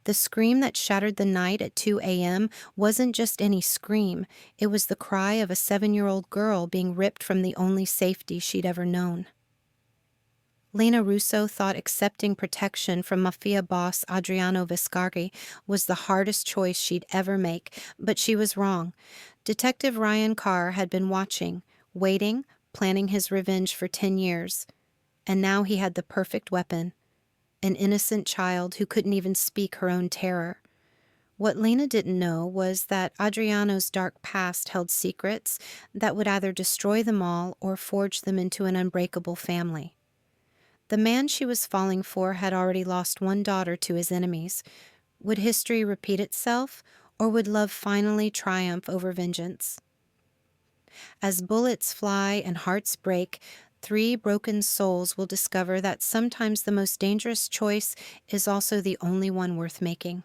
The scream that shattered the night at 2 a.m. wasn't just any scream, it was the cry of a 7-year-old girl being ripped from the only safety she'd ever known. Lena Russo thought accepting protection from Mafia boss Adriano Viscardi was the hardest choice she'd ever make, but she was wrong. Detective Ryan Carr had been watching, waiting, planning his revenge for 10 years, and now he had the perfect weapon, an innocent child who couldn't even speak her own terror. What Lena didn't know was that Adriano's dark past held secrets that would either destroy them all or forge them into an unbreakable family. The man she was falling for had already lost one daughter to his enemies. Would history repeat itself, or would love finally triumph over vengeance? As bullets fly and hearts break, 3 broken souls will discover that sometimes the most dangerous choice is also the only one worth making.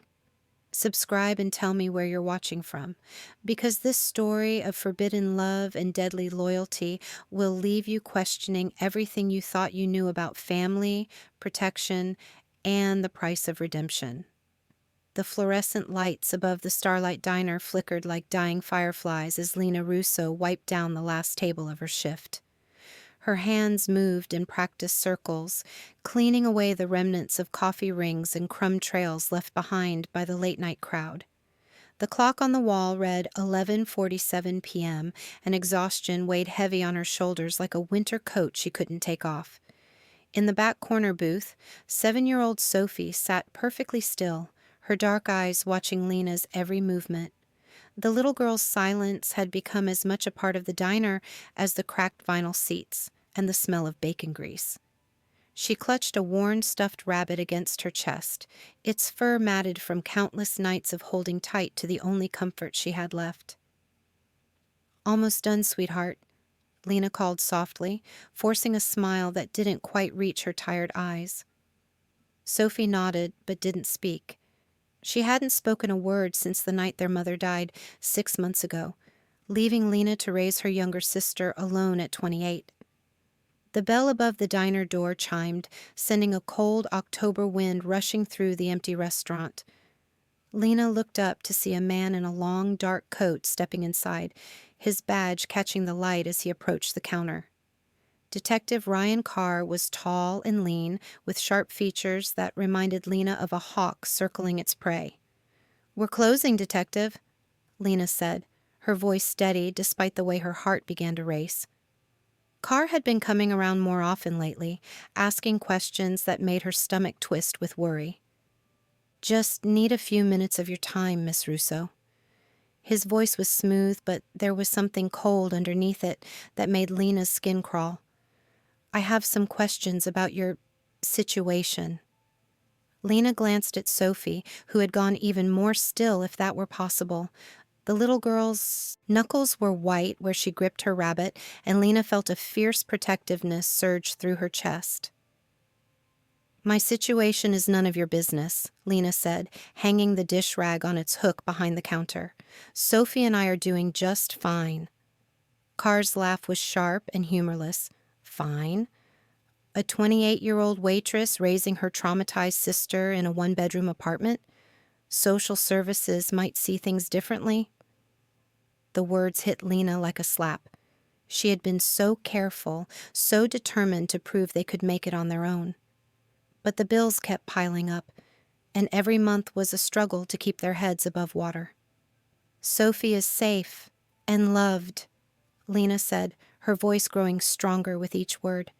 Subscribe and tell me where you're watching from, because this story of forbidden love and deadly loyalty will leave you questioning everything you thought you knew about family, protection, and the price of redemption. The fluorescent lights above the Starlight Diner flickered like dying fireflies as Lena Russo wiped down the last table of her shift. Her hands moved in practiced circles, cleaning away the remnants of coffee rings and crumb trails left behind by the late-night crowd. The clock on the wall read 11:47 p.m., and exhaustion weighed heavy on her shoulders like a winter coat she couldn't take off. In the back corner booth, 7-year-old Sophie sat perfectly still, her dark eyes watching Lena's every movement. The little girl's silence had become as much a part of the diner as the cracked vinyl seats and the smell of bacon grease. She clutched a worn stuffed rabbit against her chest, its fur matted from countless nights of holding tight to the only comfort she had left. "Almost done, sweetheart," Lena called softly, forcing a smile that didn't quite reach her tired eyes. Sophie nodded but didn't speak. She hadn't spoken a word since the night their mother died 6 months ago, leaving Lena to raise her younger sister alone at 28. The bell above the diner door chimed, sending a cold October wind rushing through the empty restaurant. Lena looked up to see a man in a long, dark coat stepping inside, his badge catching the light as he approached the counter. Detective Ryan Carr was tall and lean, with sharp features that reminded Lena of a hawk circling its prey. "We're closing, Detective," Lena said, her voice steady despite the way her heart began to race. Carr had been coming around more often lately, asking questions that made her stomach twist with worry. "Just need a few minutes of your time, Miss Russo." His voice was smooth, but there was something cold underneath it that made Lena's skin crawl. "I have some questions about your situation." Lena glanced at Sophie, who had gone even more still if that were possible. The little girl's knuckles were white where she gripped her rabbit, and Lena felt a fierce protectiveness surge through her chest. "My situation is none of your business," Lena said, hanging the dish rag on its hook behind the counter. "Sophie and I are doing just fine." Carr's laugh was sharp and humorless. "Fine? A 28-year-old waitress raising her traumatized sister in a one-bedroom apartment? Social services might see things differently." The words hit Lena like a slap. She had been so careful, so determined to prove they could make it on their own. But the bills kept piling up, and every month was a struggle to keep their heads above water. "Sophie is safe and loved," Lena said, her voice growing stronger with each word.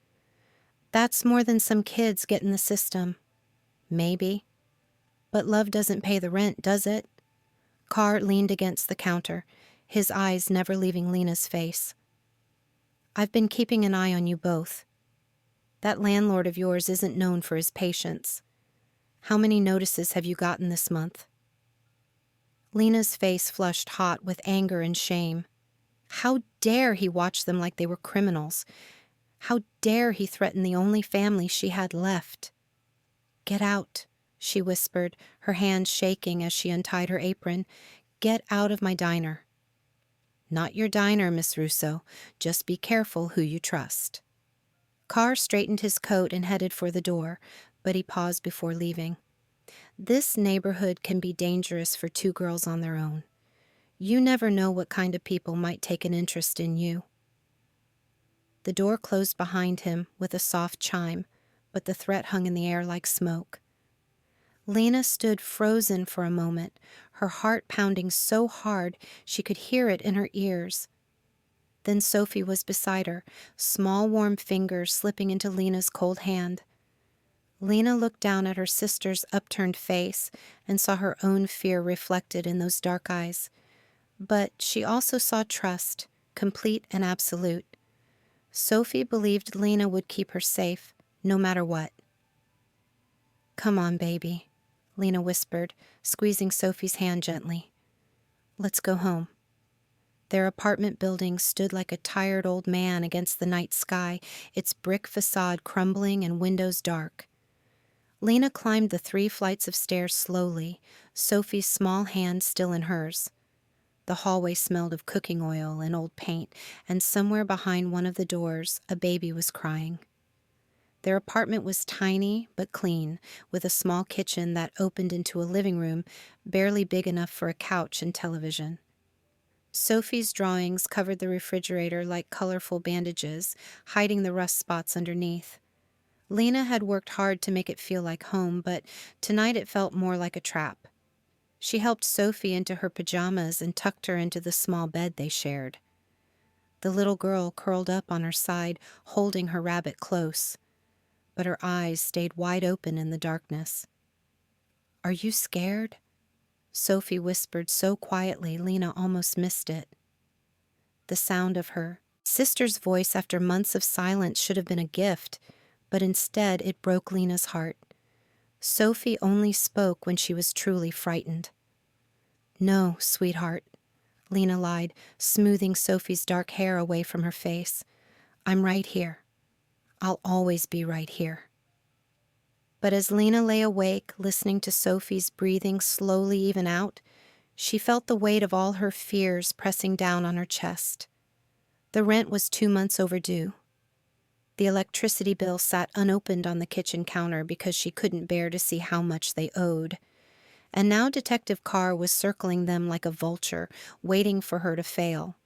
"That's more than some kids get in the system." "Maybe. But love doesn't pay the rent, does it?" Carr leaned against the counter, his eyes never leaving Lena's face. "I've been keeping an eye on you both. That landlord of yours isn't known for his patience. How many notices have you gotten this month?" Lena's face flushed hot with anger and shame. How dare he watch them like they were criminals? How dare he threaten the only family she had left? "Get out," she whispered, her hands shaking as she untied her apron. "Get out of my diner." "Not your diner, Miss Russo. Just be careful who you trust." Carr straightened his coat and headed for the door, but he paused before leaving. This neighborhood can be dangerous for two girls on their own. You never know what kind of people might take an interest in you." The door closed behind him with a soft chime, but the threat hung in the air like smoke. Lena stood frozen for a moment, her heart pounding so hard she could hear it in her ears. Then Sophie was beside her, small warm fingers slipping into Lena's cold hand. Lena looked down at her sister's upturned face and saw her own fear reflected in those dark eyes. But she also saw trust, complete and absolute. Sophie believed Lena would keep her safe, no matter what. "Come on, baby," Lena whispered, squeezing Sophie's hand gently. "Let's go home." Their apartment building stood like a tired old man against the night sky, its brick facade crumbling and windows dark. Lena climbed the 3 flights of stairs slowly, Sophie's small hand still in hers. The hallway smelled of cooking oil and old paint, and somewhere behind one of the doors, a baby was crying. Their apartment was tiny but clean, with a small kitchen that opened into a living room barely big enough for a couch and television. Sophie's drawings covered the refrigerator like colorful bandages, hiding the rust spots underneath. Lena had worked hard to make it feel like home, but tonight it felt more like a trap. She helped Sophie into her pajamas and tucked her into the small bed they shared. The little girl curled up on her side, holding her rabbit close, but her eyes stayed wide open in the darkness. "Are you scared?" Sophie whispered so quietly Lena almost missed it. The sound of her sister's voice after months of silence should have been a gift, but instead it broke Lena's heart. Sophie only spoke when she was truly frightened. "No, sweetheart," Lena lied, smoothing Sophie's dark hair away from her face. "I'm right here. I'll always be right here." But as Lena lay awake, listening to Sophie's breathing slowly even out, she felt the weight of all her fears pressing down on her chest. The rent was 2 months overdue. The electricity bill sat unopened on the kitchen counter because she couldn't bear to see how much they owed. And now Detective Carr was circling them like a vulture, waiting for her to fail.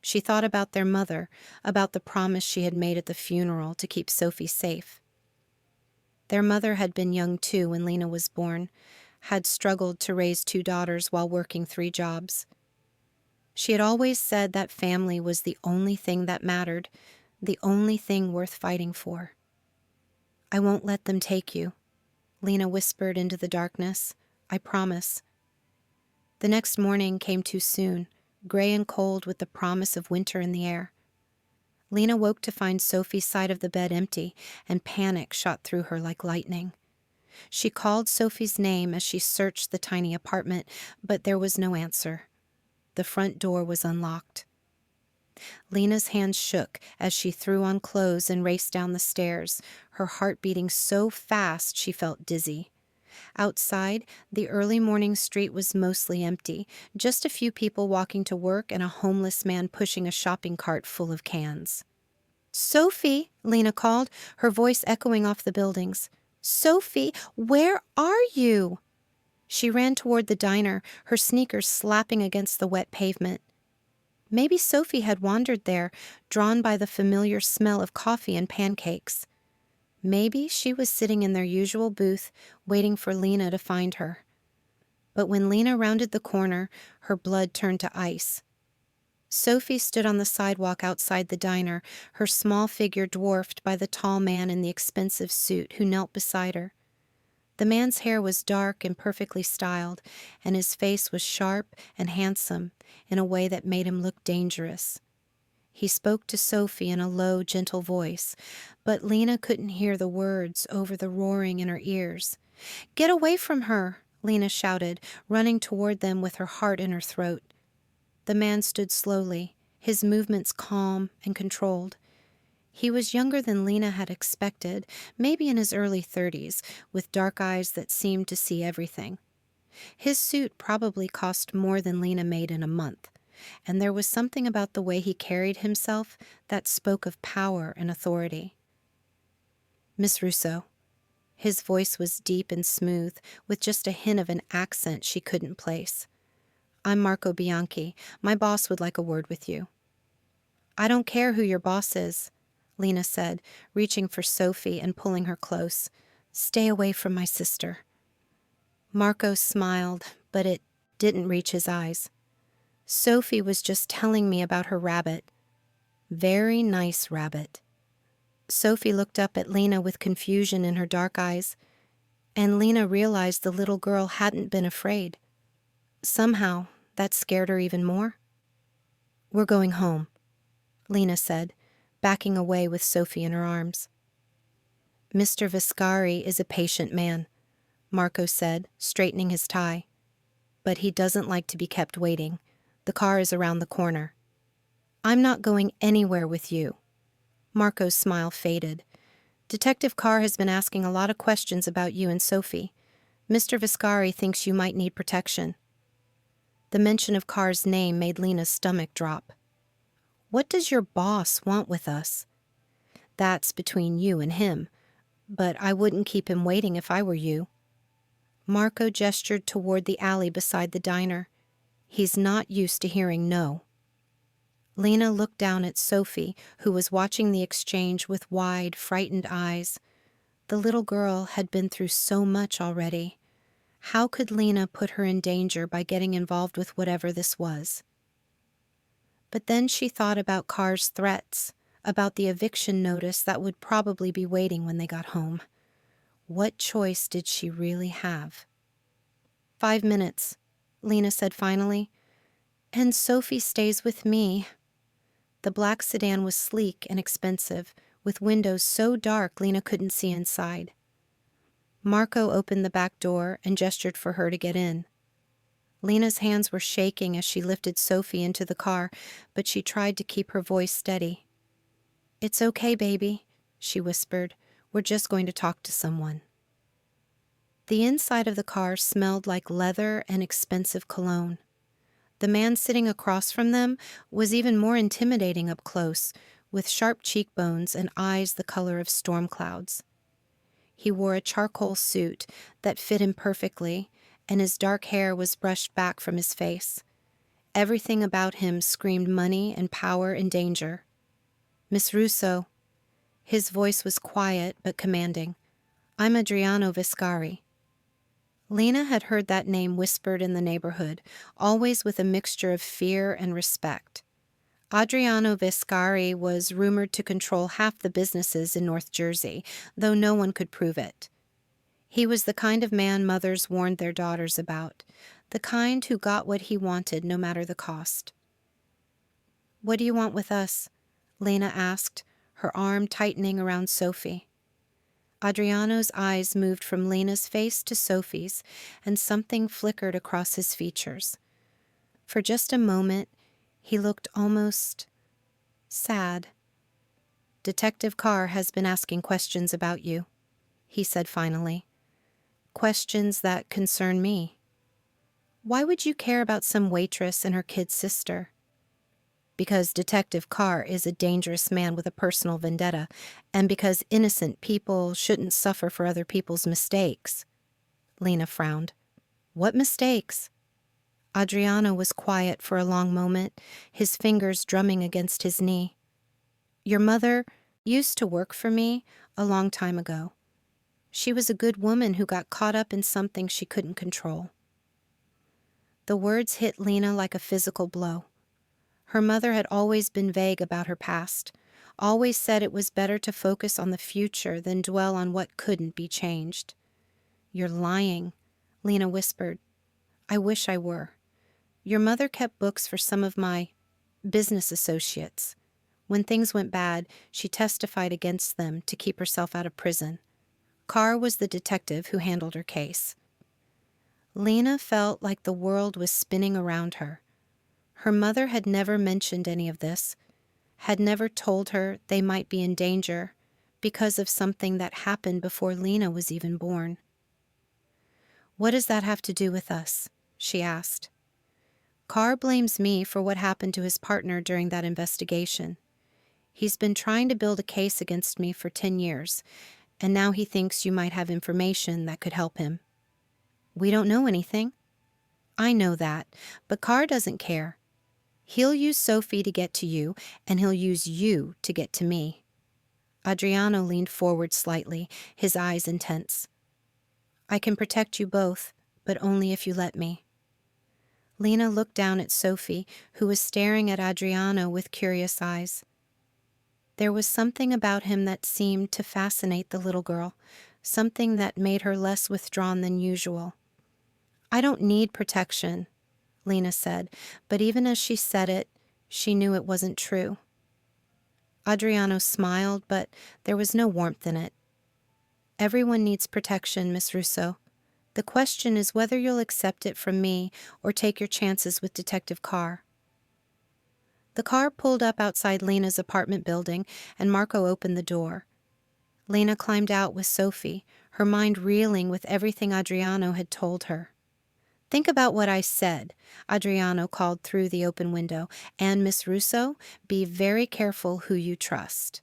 She thought about their mother, about the promise she had made at the funeral to keep Sophie safe. Their mother had been young too when Lena was born, had struggled to raise 2 daughters while working 3 jobs. She had always said that family was the only thing that mattered, the only thing worth fighting for. "I won't let them take you," Lena whispered into the darkness. "I promise." The next morning came too soon, gray and cold with the promise of winter in the air. Lena woke to find Sophie's side of the bed empty, and panic shot through her like lightning. She called Sophie's name as she searched the tiny apartment, but there was no answer. The front door was unlocked. Lena's hands shook as she threw on clothes and raced down the stairs, her heart beating so fast she felt dizzy. Outside, the early morning street was mostly empty, just a few people walking to work and a homeless man pushing a shopping cart full of cans. "Sophie," Lena called, her voice echoing off the buildings. "Sophie, where are you?" She ran toward the diner, her sneakers slapping against the wet pavement. Maybe Sophie had wandered there, drawn by the familiar smell of coffee and pancakes. Maybe she was sitting in their usual booth, waiting for Lena to find her. But when Lena rounded the corner, her blood turned to ice. Sophie stood on the sidewalk outside the diner, her small figure dwarfed by the tall man in the expensive suit who knelt beside her. The man's hair was dark and perfectly styled, and his face was sharp and handsome in a way that made him look dangerous. He spoke to Sophie in a low, gentle voice, but Lena couldn't hear the words over the roaring in her ears. "Get away from her!" Lena shouted, running toward them with her heart in her throat. The man stood slowly, his movements calm and controlled. He was younger than Lena had expected, maybe in his early 30s, with dark eyes that seemed to see everything. His suit probably cost more than Lena made in a month, and there was something about the way he carried himself that spoke of power and authority. "Miss Russo." His voice was deep and smooth, with just a hint of an accent she couldn't place. "I'm Marco Bianchi. My boss would like a word with you." "I don't care who your boss is," Lena said, reaching for Sophie and pulling her close. "Stay away from my sister." Marco smiled, but it didn't reach his eyes. "Sophie was just telling me about her rabbit. Very nice rabbit." Sophie looked up at Lena with confusion in her dark eyes, and Lena realized the little girl hadn't been afraid. Somehow, that scared her even more. "We're going home," Lena said, backing away with Sophie in her arms. "Mr. Viscari is a patient man," Marco said, straightening his tie. "But he doesn't like to be kept waiting. The car is around the corner." "I'm not going anywhere with you." Marco's smile faded. "Detective Carr has been asking a lot of questions about you and Sophie. Mr. Viscari thinks you might need protection." The mention of Carr's name made Lena's stomach drop. "What does your boss want with us?" "That's between you and him, but I wouldn't keep him waiting if I were you." Marco gestured toward the alley beside the diner. "He's not used to hearing no." Lena looked down at Sophie, who was watching the exchange with wide, frightened eyes. The little girl had been through so much already. How could Lena put her in danger by getting involved with whatever this was? But then she thought about Carr's threats, about the eviction notice that would probably be waiting when they got home. What choice did she really have? "5 minutes," Lena said finally. "And Sophie stays with me." The black sedan was sleek and expensive, with windows so dark Lena couldn't see inside. Marco opened the back door and gestured for her to get in. Lena's hands were shaking as she lifted Sophie into the car, but she tried to keep her voice steady. "It's okay, baby," she whispered. "We're just going to talk to someone." The inside of the car smelled like leather and expensive cologne. The man sitting across from them was even more intimidating up close, with sharp cheekbones and eyes the color of storm clouds. He wore a charcoal suit that fit him perfectly, and his dark hair was brushed back from his face. Everything about him screamed money and power and danger. "Miss Russo." His voice was quiet but commanding. "I'm Adriano Viscari." Lena had heard that name whispered in the neighborhood, always with a mixture of fear and respect. Adriano Viscari was rumored to control half the businesses in North Jersey, though no one could prove it. He was the kind of man mothers warned their daughters about, the kind who got what he wanted no matter the cost. "What do you want with us?" Lena asked, her arm tightening around Sophie. Adriano's eyes moved from Lena's face to Sophie's, and something flickered across his features. For just a moment, he looked almost sad. "Detective Carr has been asking questions about you," he said finally. "Questions that concern me." "Why would you care about some waitress and her kid sister?" "Because Detective Carr is a dangerous man with a personal vendetta, and because innocent people shouldn't suffer for other people's mistakes." Lena frowned. "What mistakes?" Adriano was quiet for a long moment, his fingers drumming against his knee. "Your mother used to work for me a long time ago. She was a good woman who got caught up in something she couldn't control." The words hit Lena like a physical blow. Her mother had always been vague about her past, always said it was better to focus on the future than dwell on what couldn't be changed. "You're lying," Lena whispered. "I wish I were. Your mother kept books for some of my business associates. When things went bad, she testified against them to keep herself out of prison. Carr was the detective who handled her case." Lena felt like the world was spinning around her. Her mother had never mentioned any of this, had never told her they might be in danger because of something that happened before Lena was even born. "What does that have to do with us?" she asked. "Carr blames me for what happened to his partner during that investigation. He's been trying to build a case against me for 10 years, and now he thinks you might have information that could help him. We don't know anything. I know that, but Carr doesn't care. He'll use Sophie to get to you, and he'll use you to get to me." Adriano leaned forward slightly, his eyes intense. "I can protect you both, but only if you let me." Lena looked down at Sophie, who was staring at Adriano with curious eyes. There was something about him that seemed to fascinate the little girl, something that made her less withdrawn than usual. "I don't need protection," Lena said, but even as she said it, she knew it wasn't true. Adriano smiled, but there was no warmth in it. "Everyone needs protection, Miss Russo. The question is whether you'll accept it from me or take your chances with Detective Carr." The car pulled up outside Lena's apartment building, and Marco opened the door. Lena climbed out with Sophie, her mind reeling with everything Adriano had told her. "Think about what I said," Adriano called through the open window, "and Miss Russo, be very careful who you trust."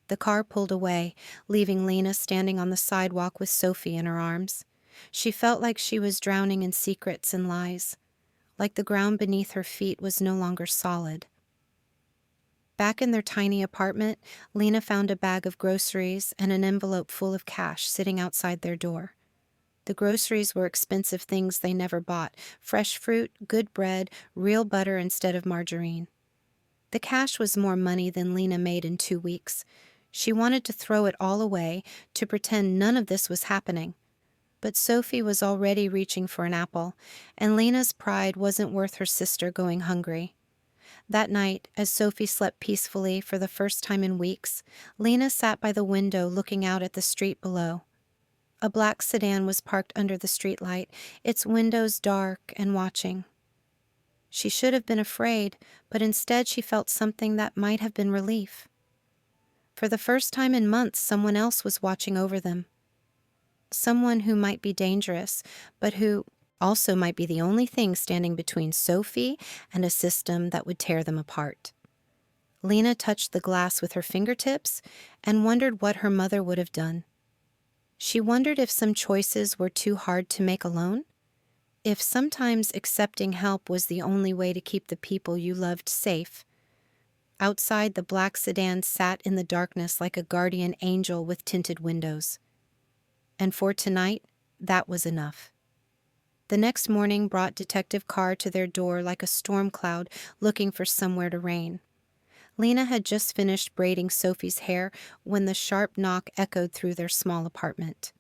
The car pulled away, leaving Lena standing on the sidewalk with Sophie in her arms. She felt like she was drowning in secrets and lies, like the ground beneath her feet was no longer solid. Back in their tiny apartment, Lena found a bag of groceries and an envelope full of cash sitting outside their door. The groceries were expensive things they never bought: fresh fruit, good bread, real butter instead of margarine. The cash was more money than Lena made in 2 weeks. She wanted to throw it all away, to pretend none of this was happening. But Sophie was already reaching for an apple, and Lena's pride wasn't worth her sister going hungry. That night, as Sophie slept peacefully for the first time in weeks, Lena sat by the window looking out at the street below. A black sedan was parked under the streetlight, its windows dark and watching. She should have been afraid, but instead she felt something that might have been relief. For the first time in months, someone else was watching over them. Someone who might be dangerous, but who also might be the only thing standing between Sophie and a system that would tear them apart. Lena touched the glass with her fingertips and wondered what her mother would have done. She wondered if some choices were too hard to make alone, if sometimes accepting help was the only way to keep the people you loved safe. Outside, the black sedan sat in the darkness like a guardian angel with tinted windows. And for tonight, that was enough. The next morning brought Detective Carr to their door like a storm cloud looking for somewhere to rain. Lena had just finished braiding Sophie's hair when the sharp knock echoed through their small apartment.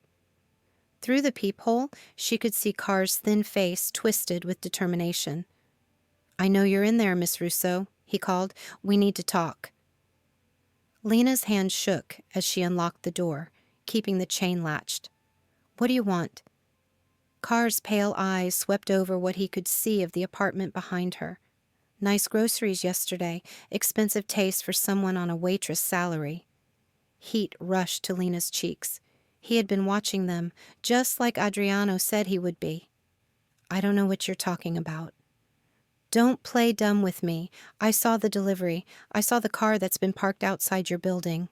Through the peephole, she could see Carr's thin face twisted with determination. "I know you're in there, Miss Russo," he called. "We need to talk." Lena's hand shook as she unlocked the door, keeping the chain latched. "What do you want?" Carr's pale eyes swept over what he could see of the apartment behind her. Nice groceries yesterday, expensive taste for someone on a waitress salary. Heat rushed to Lena's cheeks. He had been watching them, just like Adriano said he would be. "I don't know what you're talking about." "Don't play dumb with me. I saw the delivery. I saw the car that's been parked outside your building."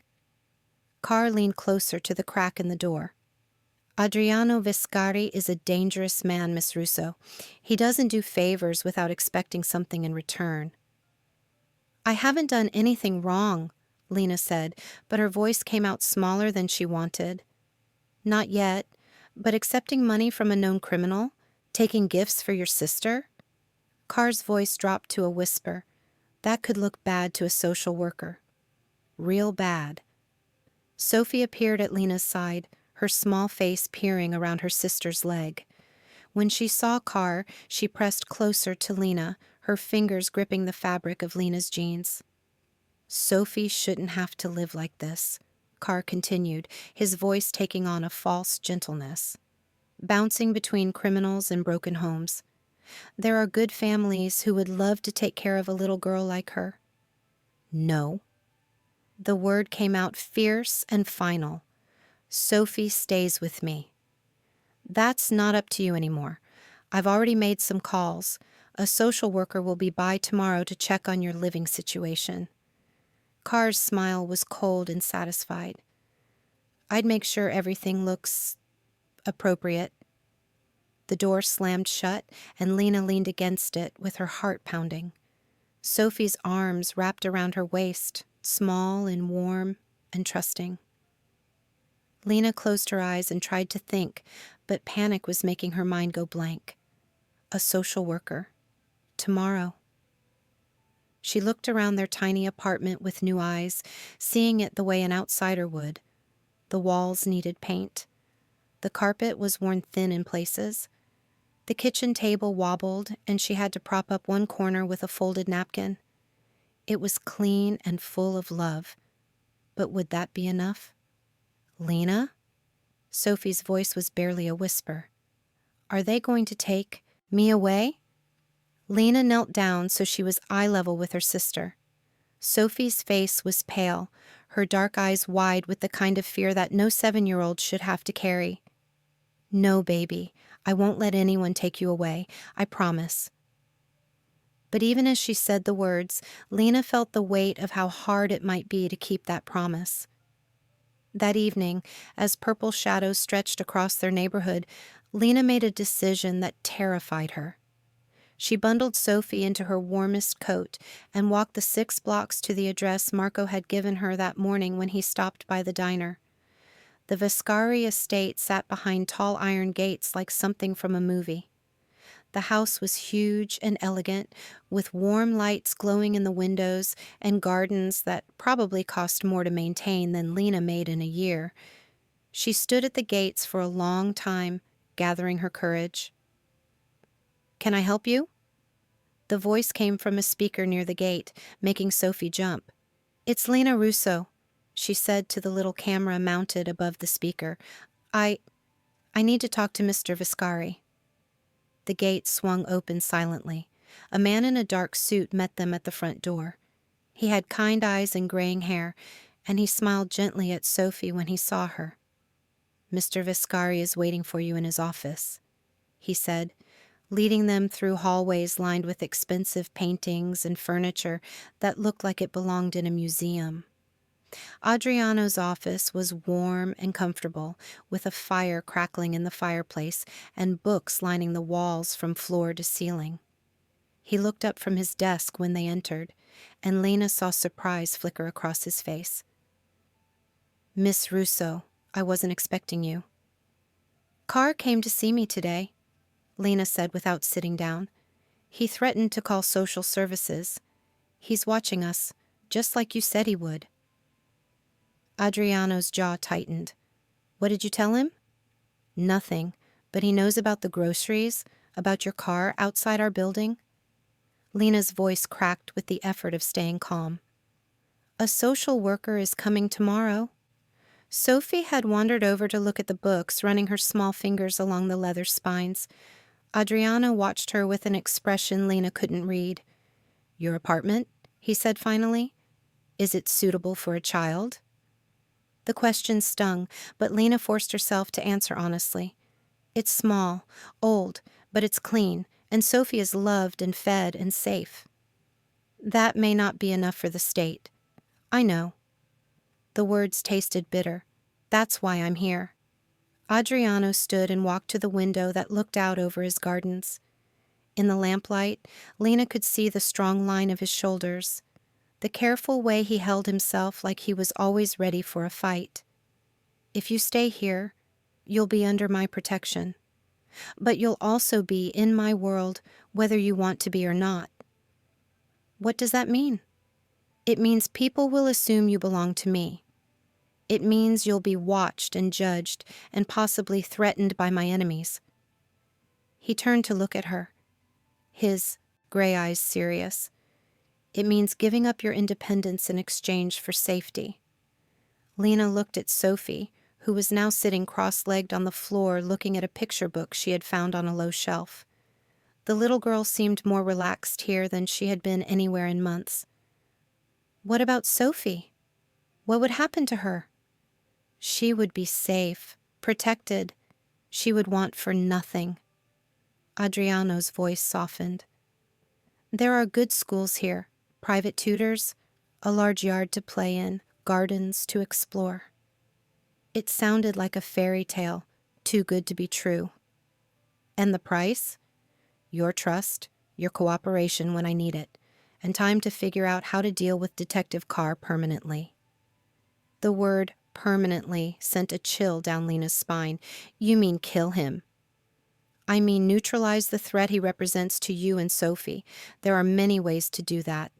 Carr leaned closer to the crack in the door. "Adriano Viscari is a dangerous man, Miss Russo. He doesn't do favors without expecting something in return." "I haven't done anything wrong," Lena said, but her voice came out smaller than she wanted. "Not yet, but accepting money from a known criminal? Taking gifts for your sister?" Carr's voice dropped to a whisper. That could look bad to a social worker. Real bad. Sophie appeared at Lena's side, her small face peering around her sister's leg. When she saw Carr, she pressed closer to Lena, her fingers gripping the fabric of Lena's jeans. "Sophie shouldn't have to live like this," Carr continued, his voice taking on a false gentleness. "Bouncing between criminals and broken homes. There are good families who would love to take care of a little girl like her." "No." The word came out fierce and final. "Sophie stays with me." "That's not up to you anymore. I've already made some calls. A social worker will be by tomorrow to check on your living situation." Carr's smile was cold and satisfied. I'd make sure everything looks appropriate. The door slammed shut, and Lena leaned against it with her heart pounding. Sophie's arms wrapped around her waist, small and warm and trusting. Lena closed her eyes and tried to think, but panic was making her mind go blank. A social worker. Tomorrow. She looked around their tiny apartment with new eyes, seeing it the way an outsider would. The walls needed paint. The carpet was worn thin in places. The kitchen table wobbled, and she had to prop up one corner with a folded napkin. It was clean and full of love. But would that be enough? Lena? Sophie's voice was barely a whisper. Are they going to take me away? Lena knelt down so she was eye level with her sister. Sophie's face was pale, her dark eyes wide with the kind of fear that no 7-year-old should have to carry. No, baby, I won't let anyone take you away, I promise. But even as she said the words, Lena felt the weight of how hard it might be to keep that promise. That evening, as purple shadows stretched across their neighborhood, Lena made a decision that terrified her. She bundled Sophie into her warmest coat and walked the 6 blocks to the address Marco had given her that morning when he stopped by the diner. The Viscari estate sat behind tall iron gates like something from a movie. The house was huge and elegant, with warm lights glowing in the windows and gardens that probably cost more to maintain than Lena made in a year. She stood at the gates for a long time, gathering her courage. Can I help you? The voice came from a speaker near the gate, making Sophie jump. It's Lena Russo, she said to the little camera mounted above the speaker. I need to talk to Mr. Viscari. The gate swung open silently. A man in a dark suit met them at the front door. He had kind eyes and graying hair, and he smiled gently at Sophie when he saw her. Mr. Viscari is waiting for you in his office, he said, leading them through hallways lined with expensive paintings and furniture that looked like it belonged in a museum. Adriano's office was warm and comfortable, with a fire crackling in the fireplace and books lining the walls from floor to ceiling. He looked up from his desk when they entered, and Lena saw surprise flicker across his face. Miss Russo, I wasn't expecting you. Carr came to see me today, Lena said without sitting down. He threatened to call social services. He's watching us, just like you said he would. Adriano's jaw tightened. What did you tell him? Nothing, but he knows about the groceries, about your car outside our building. Lena's voice cracked with the effort of staying calm. A social worker is coming tomorrow. Sophie had wandered over to look at the books, running her small fingers along the leather spines. Adriano watched her with an expression Lena couldn't read. Your apartment? He said finally. Is it suitable for a child? The question stung, but Lena forced herself to answer honestly. It's small, old, but it's clean, and Sophie is loved and fed and safe. That may not be enough for the state. I know. The words tasted bitter. That's why I'm here. Adriano stood and walked to the window that looked out over his gardens. In the lamplight, Lena could see the strong line of his shoulders, the careful way he held himself like he was always ready for a fight. If you stay here, you'll be under my protection. But you'll also be in my world whether you want to be or not. What does that mean? It means people will assume you belong to me. It means you'll be watched and judged and possibly threatened by my enemies. He turned to look at her, his gray eyes serious. It means giving up your independence in exchange for safety. Lena looked at Sophie, who was now sitting cross-legged on the floor looking at a picture book she had found on a low shelf. The little girl seemed more relaxed here than she had been anywhere in months. What about Sophie? What would happen to her? She would be safe, protected. She would want for nothing. Adriano's voice softened. There are good schools here, private tutors, a large yard to play in, gardens to explore. It sounded like a fairy tale, too good to be true. And the price? Your trust, your cooperation when I need it, and time to figure out how to deal with Detective Carr permanently. The word permanently sent a chill down Lena's spine. You mean kill him? I mean neutralize the threat he represents to you and Sophie. There are many ways to do that.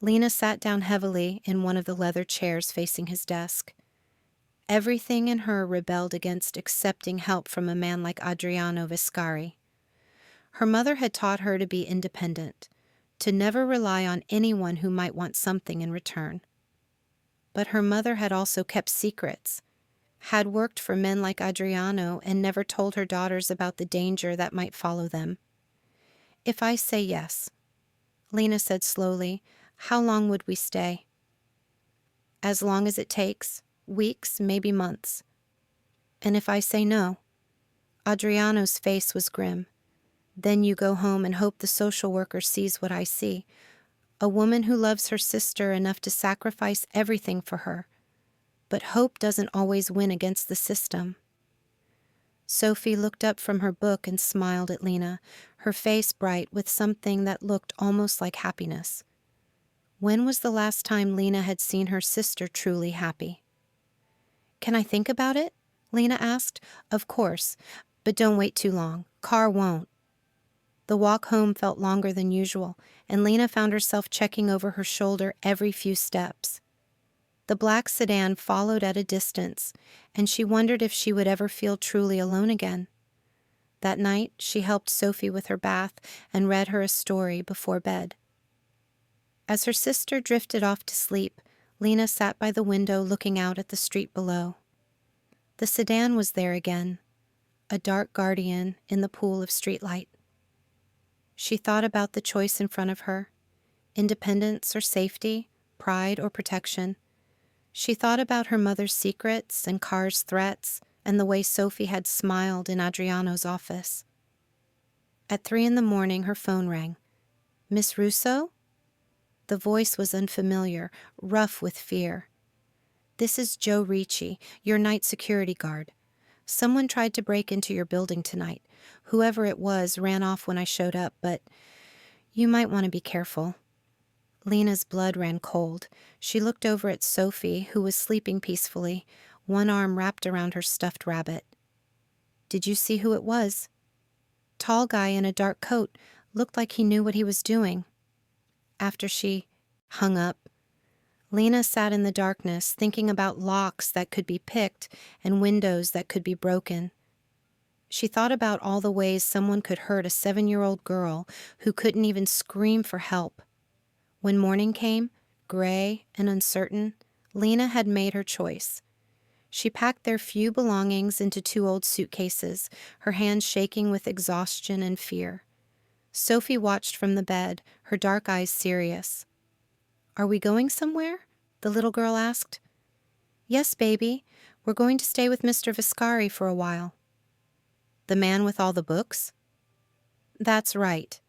Lena sat down heavily in one of the leather chairs facing his desk. Everything in her rebelled against accepting help from a man like Adriano Viscari. Her mother had taught her to be independent, to never rely on anyone who might want something in return. But her mother had also kept secrets, had worked for men like Adriano and never told her daughters about the danger that might follow them. If I say yes, Lena said slowly, how long would we stay? As long as it takes, weeks, maybe months. And if I say no? Adriano's face was grim. Then you go home and hope the social worker sees what I see. A woman who loves her sister enough to sacrifice everything for her. But hope doesn't always win against the system. Sophie looked up from her book and smiled at Lena, her face bright with something that looked almost like happiness. When was the last time Lena had seen her sister truly happy? Can I think about it? Lena asked. Of course, but don't wait too long. Carr won't. The walk home felt longer than usual, and Lena found herself checking over her shoulder every few steps. The black sedan followed at a distance, and she wondered if she would ever feel truly alone again. That night, she helped Sophie with her bath and read her a story before bed. As her sister drifted off to sleep, Lena sat by the window looking out at the street below. The sedan was there again, a dark guardian in the pool of streetlight. She thought about the choice in front of her, independence or safety, pride or protection. She thought about her mother's secrets and Carr's threats and the way Sophie had smiled in Adriano's office. At 3 a.m, her phone rang. Miss Russo? The voice was unfamiliar, rough with fear. This is Joe Ricci, your night security guard. Someone tried to break into your building tonight. Whoever it was ran off when I showed up, but you might want to be careful. Lena's blood ran cold. She looked over at Sophie, who was sleeping peacefully, one arm wrapped around her stuffed rabbit. Did you see who it was? Tall guy in a dark coat, looked like he knew what he was doing. After she hung up, Lena sat in the darkness, thinking about locks that could be picked and windows that could be broken. She thought about all the ways someone could hurt a 7-year-old girl who couldn't even scream for help. When morning came, gray and uncertain, Lena had made her choice. She packed their few belongings into 2 old suitcases, her hands shaking with exhaustion and fear. Sophie watched from the bed, her dark eyes serious. Are we going somewhere? The little girl asked. Yes, baby. We're going to stay with Mr. Viscari for a while. The man with all the books? That's right.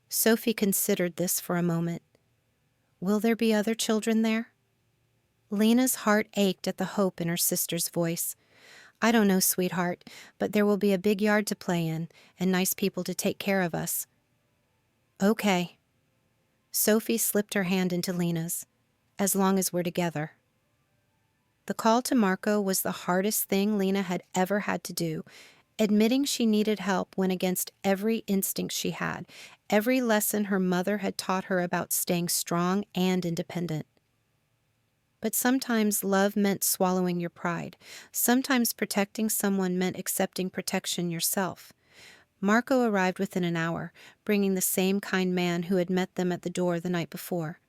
Sophie considered this for a moment. Will there be other children there? Lena's heart ached at the hope in her sister's voice. I don't know, sweetheart, but there will be a big yard to play in and nice people to take care of us. Okay. Sophie slipped her hand into Lena's. As long as we're together. The call to Marco was the hardest thing Lena had ever had to do. Admitting she needed help went against every instinct she had, every lesson her mother had taught her about staying strong and independent. But sometimes love meant swallowing your pride. Sometimes protecting someone meant accepting protection yourself. Marco arrived within an hour, bringing the same kind man who had met them at the door the night before.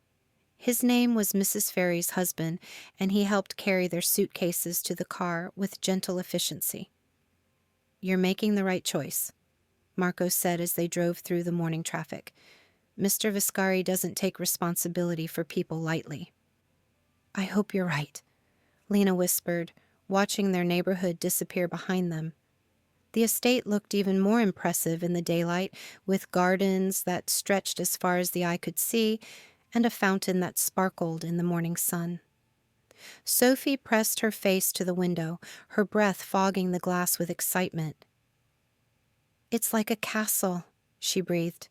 His name was Mrs. Ferry's husband, and he helped carry their suitcases to the car with gentle efficiency. You're making the right choice, Marco said as they drove through the morning traffic. Mr. Viscari doesn't take responsibility for people lightly. I hope you're right, Lena whispered, watching their neighborhood disappear behind them. The estate looked even more impressive in the daylight, with gardens that stretched as far as the eye could see, and a fountain that sparkled in the morning sun. Sophie pressed her face to the window, her breath fogging the glass with excitement. "It's like a castle," she breathed.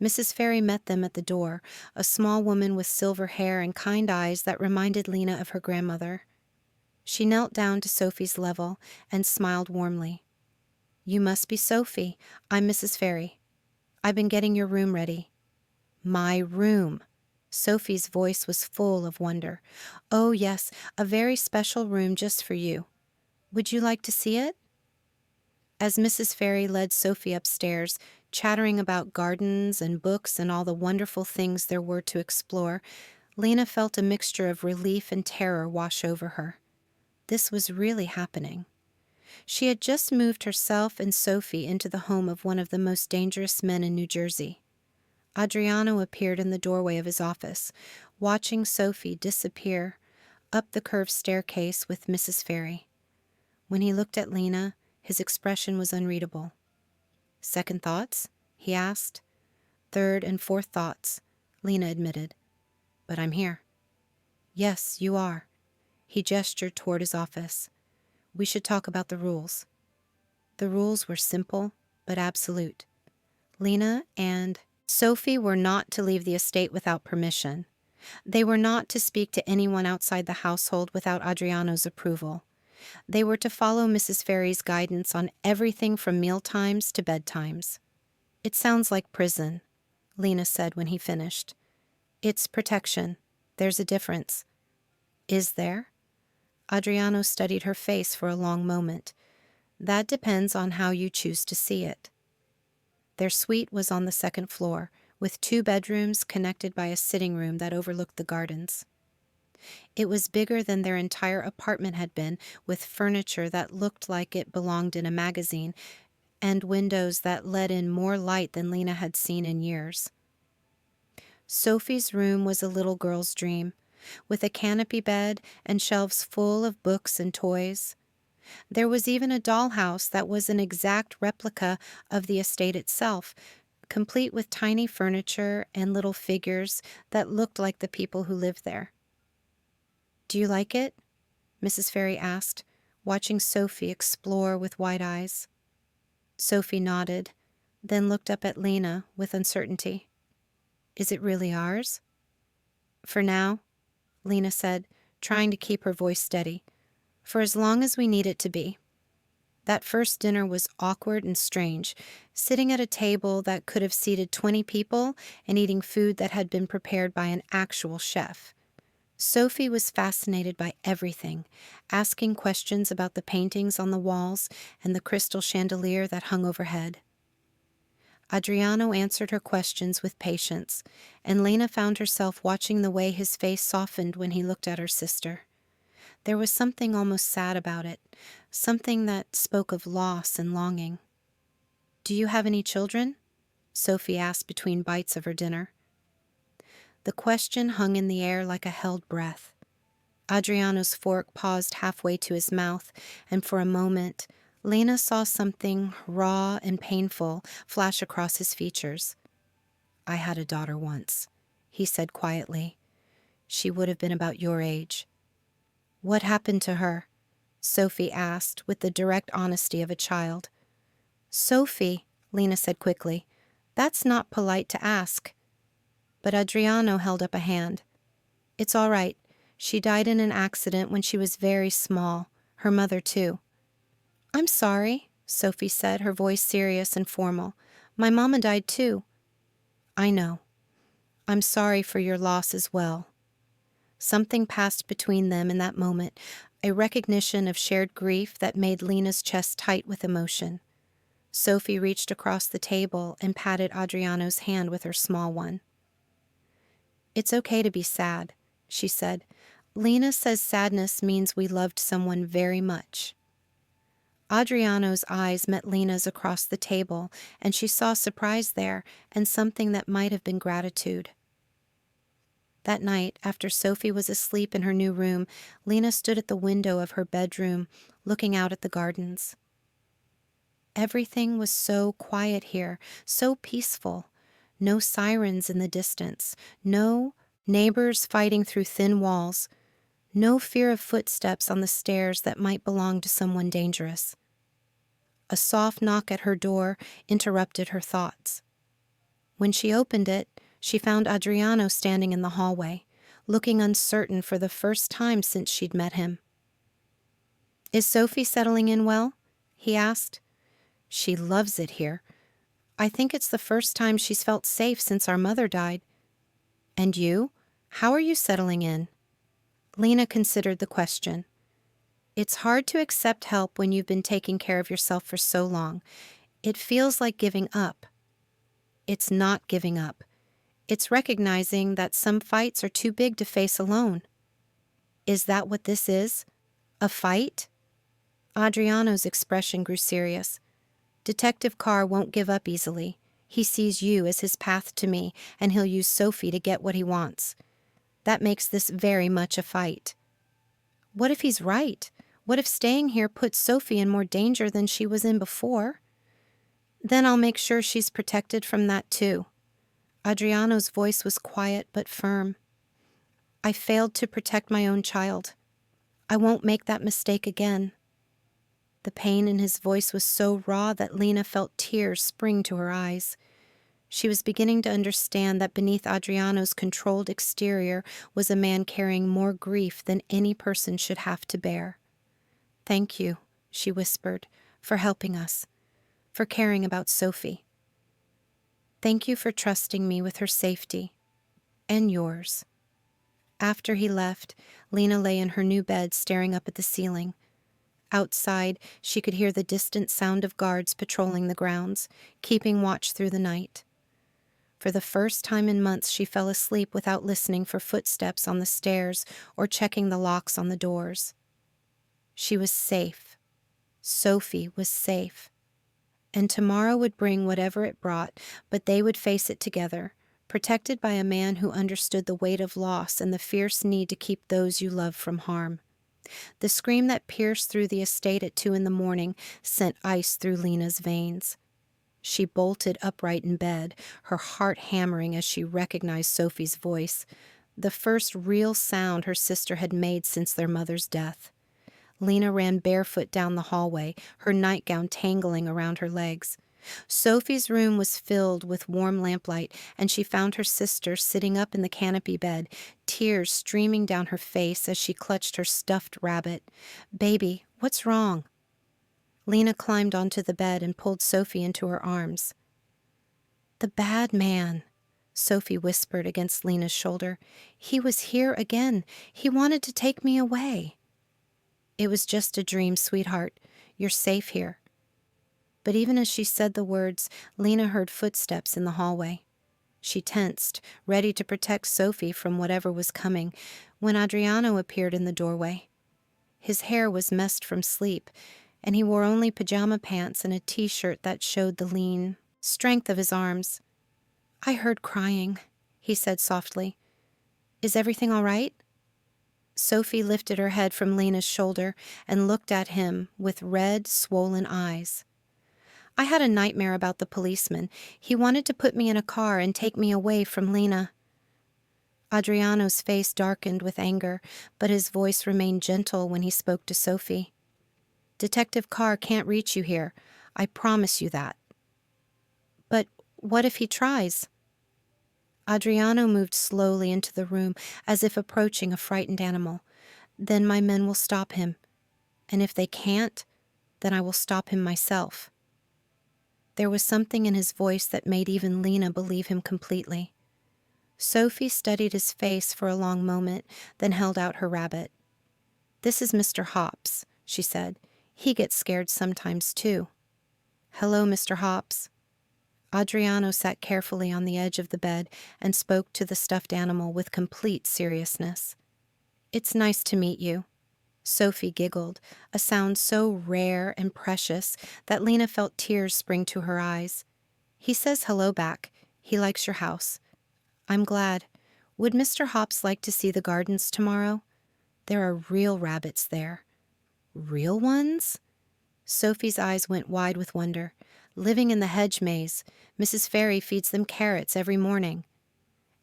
Mrs. Ferry met them at the door, a small woman with silver hair and kind eyes that reminded Lena of her grandmother. She knelt down to Sophie's level and smiled warmly. "You must be Sophie. I'm Mrs. Ferry. I've been getting your room ready." "My room." Sophie's voice was full of wonder. "Oh, yes, a very special room just for you. Would you like to see it?" As Mrs. Ferry led Sophie upstairs, chattering about gardens and books and all the wonderful things there were to explore, Lena felt a mixture of relief and terror wash over her. This was really happening. She had just moved herself and Sophie into the home of one of the most dangerous men in New Jersey. Adriano appeared in the doorway of his office, watching Sophie disappear up the curved staircase with Mrs. Ferry. When he looked at Lena, his expression was unreadable. "Second thoughts?" he asked. "Third and fourth thoughts," Lena admitted. "But I'm here." "Yes, you are." He gestured toward his office. "We should talk about the rules." The rules were simple but absolute. Lena and Sophie were not to leave the estate without permission. They were not to speak to anyone outside the household without Adriano's approval. They were to follow Mrs. Ferry's guidance on everything from mealtimes to bedtimes. "It sounds like prison," Lena said when he finished. "It's protection. There's a difference." "Is there?" Adriano studied her face for a long moment. "That depends on how you choose to see it." Their suite was on the second floor, with 2 bedrooms connected by a sitting room that overlooked the gardens. It was bigger than their entire apartment had been, with furniture that looked like it belonged in a magazine, and windows that let in more light than Lena had seen in years. Sophie's room was a little girl's dream, with a canopy bed and shelves full of books and toys. There was even a dollhouse that was an exact replica of the estate itself, complete with tiny furniture and little figures that looked like the people who lived there. "Do you like it?" Mrs. Ferry asked, watching Sophie explore with wide eyes. Sophie nodded, then looked up at Lena with uncertainty. "Is it really ours?" "For now," Lena said, trying to keep her voice steady. "For as long as we need it to be." That first dinner was awkward and strange, sitting at a table that could have seated 20 people and eating food that had been prepared by an actual chef. Sophie was fascinated by everything, asking questions about the paintings on the walls and the crystal chandelier that hung overhead. Adriano answered her questions with patience, and Lena found herself watching the way his face softened when he looked at her sister. There was something almost sad about it, something that spoke of loss and longing. "Do you have any children?" Sophie asked between bites of her dinner. The question hung in the air like a held breath. Adriano's fork paused halfway to his mouth, and for a moment, Lena saw something raw and painful flash across his features. "I had a daughter once," he said quietly. "She would have been about your age." "What happened to her?" Sophie asked with the direct honesty of a child. "Sophie," Lena said quickly, "that's not polite to ask." But Adriano held up a hand. "It's all right. She died in an accident when she was very small. Her mother, too." "I'm sorry," Sophie said, her voice serious and formal. "My mama died, too." "I know. I'm sorry for your loss as well." Something passed between them in that moment, a recognition of shared grief that made Lena's chest tight with emotion. Sophie reached across the table and patted Adriano's hand with her small one. "It's okay to be sad," she said. "Lena says sadness means we loved someone very much." Adriano's eyes met Lena's across the table, and she saw surprise there and something that might have been gratitude. That night, after Sophie was asleep in her new room, Lena stood at the window of her bedroom, looking out at the gardens. Everything was so quiet here, so peaceful. No sirens in the distance, no neighbors fighting through thin walls, No fear of footsteps on the stairs that might belong to someone dangerous. A soft knock at her door interrupted her thoughts. When she opened it, she found Adriano standing in the hallway, looking uncertain for the first time since she'd met him. "Is Sophie settling in well?" he asked. "She loves it here. I think it's the first time she's felt safe since our mother died. And you? How are you settling in?" Lena considered the question. It's hard to accept help when you've been taking care of yourself for so long. It feels like giving up. It's not giving up. It's recognizing that some fights are too big to face alone. Is that what this is? A fight? Adriano's expression grew serious. Detective Carr won't give up easily. He sees you as his path to me, and he'll use Sophie to get what he wants. That makes this very much a fight. What if he's right? What if staying here puts Sophie in more danger than she was in before? Then I'll make sure she's protected from that too. Adriano's voice was quiet but firm. I failed to protect my own child. I won't make that mistake again. The pain in his voice was so raw that Lena felt tears spring to her eyes. She was beginning to understand that beneath Adriano's controlled exterior was a man carrying more grief than any person should have to bear. "Thank you," she whispered, "for helping us, for caring about Sophie. Thank you for trusting me with her safety, and yours." After he left, Lena lay in her new bed staring up at the ceiling. Outside, she could hear the distant sound of guards patrolling the grounds, keeping watch through the night. For the first time in months, she fell asleep without listening for footsteps on the stairs or checking the locks on the doors. She was safe. Sophie was safe. And tomorrow would bring whatever it brought, but they would face it together, protected by a man who understood the weight of loss and the fierce need to keep those you love from harm. The scream that pierced through the estate at 2 a.m. sent ice through Lena's veins. She bolted upright in bed, her heart hammering as she recognized Sophie's voice, the first real sound her sister had made since their mother's death. Lena ran barefoot down the hallway, her nightgown tangling around her legs. Sophie's room was filled with warm lamplight, and she found her sister sitting up in the canopy bed, tears streaming down her face as she clutched her stuffed rabbit. "Baby, what's wrong?" Lena climbed onto the bed and pulled Sophie into her arms. "The bad man," Sophie whispered against Lena's shoulder. "He was here again. He wanted to take me away." "It was just a dream, sweetheart. You're safe here." But even as she said the words, Lena heard footsteps in the hallway. She tensed, ready to protect Sophie from whatever was coming, when Adriano appeared in the doorway. His hair was messed from sleep, and he wore only pajama pants and a t-shirt that showed the lean strength of his arms. "I heard crying," he said softly. "Is everything all right?" Sophie lifted her head from Lena's shoulder and looked at him with red, swollen eyes. "I had a nightmare about the policeman. He wanted to put me in a car and take me away from Lena." Adriano's face darkened with anger, but his voice remained gentle when he spoke to Sophie. "Detective Carr can't reach you here. I promise you that." "But what if he tries?" Adriano moved slowly into the room, as if approaching a frightened animal. "Then my men will stop him. And if they can't, then I will stop him myself." There was something in his voice that made even Lena believe him completely. Sophie studied his face for a long moment, then held out her rabbit. "This is Mr. Hops," she said. "He gets scared sometimes, too." "Hello, Mr. Hops." Adriano sat carefully on the edge of the bed and spoke to the stuffed animal with complete seriousness. "It's nice to meet you." Sophie giggled, a sound so rare and precious that Lena felt tears spring to her eyes. "He says hello back. He likes your house." "I'm glad. Would Mr. Hops like to see the gardens tomorrow? There are real rabbits there." "Real ones?" Sophie's eyes went wide with wonder. "Living in the hedge maze. Mrs. Ferry feeds them carrots every morning."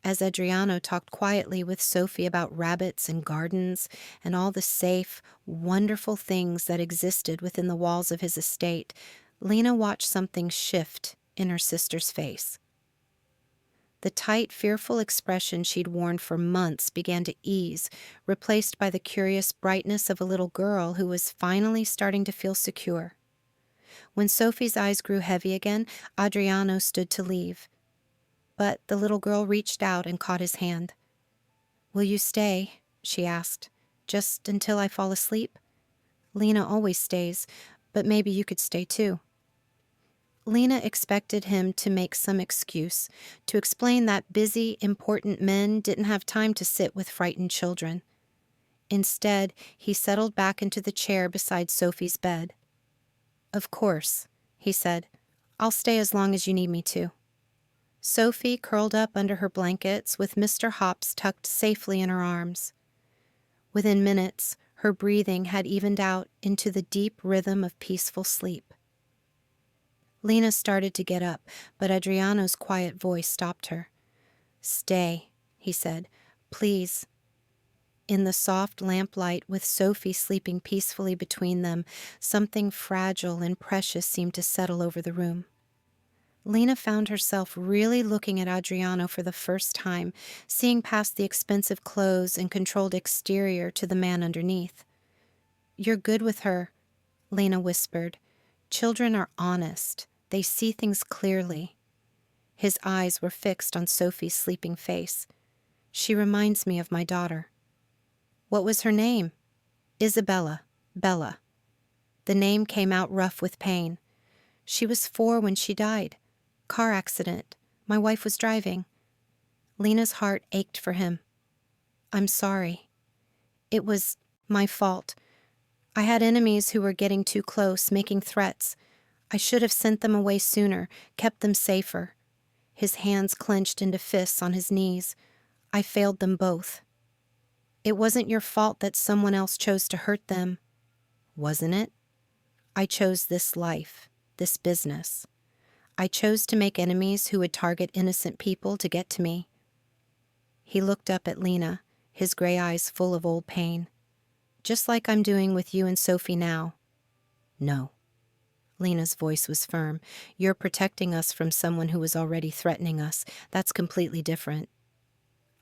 As Adriano talked quietly with Sophie about rabbits and gardens and all the safe, wonderful things that existed within the walls of his estate, Lena watched something shift in her sister's face. The tight, fearful expression she'd worn for months began to ease, replaced by the curious brightness of a little girl who was finally starting to feel secure. When Sophie's eyes grew heavy again, Adriano stood to leave. But the little girl reached out and caught his hand. "Will you stay?" she asked. "Just until I fall asleep? Lena always stays, but maybe you could stay too." Lena expected him to make some excuse, to explain that busy, important men didn't have time to sit with frightened children. Instead, he settled back into the chair beside Sophie's bed. "Of course," he said. "I'll stay as long as you need me to." Sophie curled up under her blankets with Mr. Hops tucked safely in her arms. Within minutes, her breathing had evened out into the deep rhythm of peaceful sleep. Lena started to get up, but Adriano's quiet voice stopped her. "Stay," he said. "Please." In the soft lamplight, with Sophie sleeping peacefully between them, something fragile and precious seemed to settle over the room. Lena found herself really looking at Adriano for the first time, seeing past the expensive clothes and controlled exterior to the man underneath. "You're good with her," Lena whispered. "Children are honest. They see things clearly." His eyes were fixed on Sophie's sleeping face. "She reminds me of my daughter." "What was her name?" "Isabella. Bella." The name came out rough with pain. "She was 4 when she died. Car accident. My wife was driving." Lena's heart ached for him. "I'm sorry. It was my fault. I had enemies who were getting too close, making threats. I should have sent them away sooner, kept them safer." His hands clenched into fists on his knees. "I failed them both." "It wasn't your fault that someone else chose to hurt them." "Wasn't it? I chose this life, this business. I chose to make enemies who would target innocent people to get to me." He looked up at Lena, his gray eyes full of old pain. "Just like I'm doing with you and Sophie now." "No." Lena's voice was firm. "You're protecting us from someone who was already threatening us. That's completely different."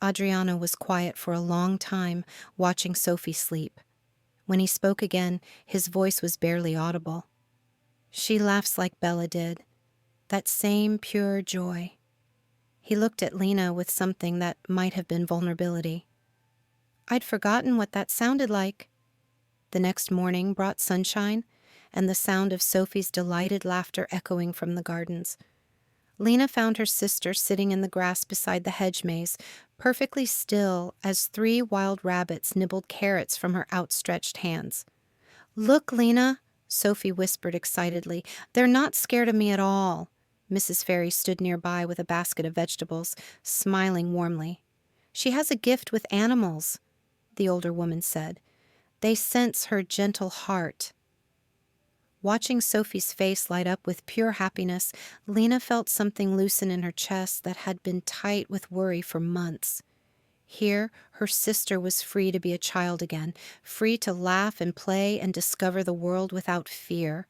Adriano was quiet for a long time, watching Sophie sleep. When he spoke again, his voice was barely audible. "She laughs like Bella did. That same pure joy." He looked at Lena with something that might have been vulnerability. "I'd forgotten what that sounded like." The next morning brought sunshine and the sound of Sophie's delighted laughter echoing from the gardens. Lena found her sister sitting in the grass beside the hedge maze, perfectly still as 3 wild rabbits nibbled carrots from her outstretched hands. "Look, Lena," Sophie whispered excitedly. "They're not scared of me at all." Mrs. Ferry stood nearby with a basket of vegetables, smiling warmly. "She has a gift with animals," the older woman said. "They sense her gentle heart." Watching Sophie's face light up with pure happiness, Lena felt something loosen in her chest that had been tight with worry for months. Here, her sister was free to be a child again, free to laugh and play and discover the world without fear.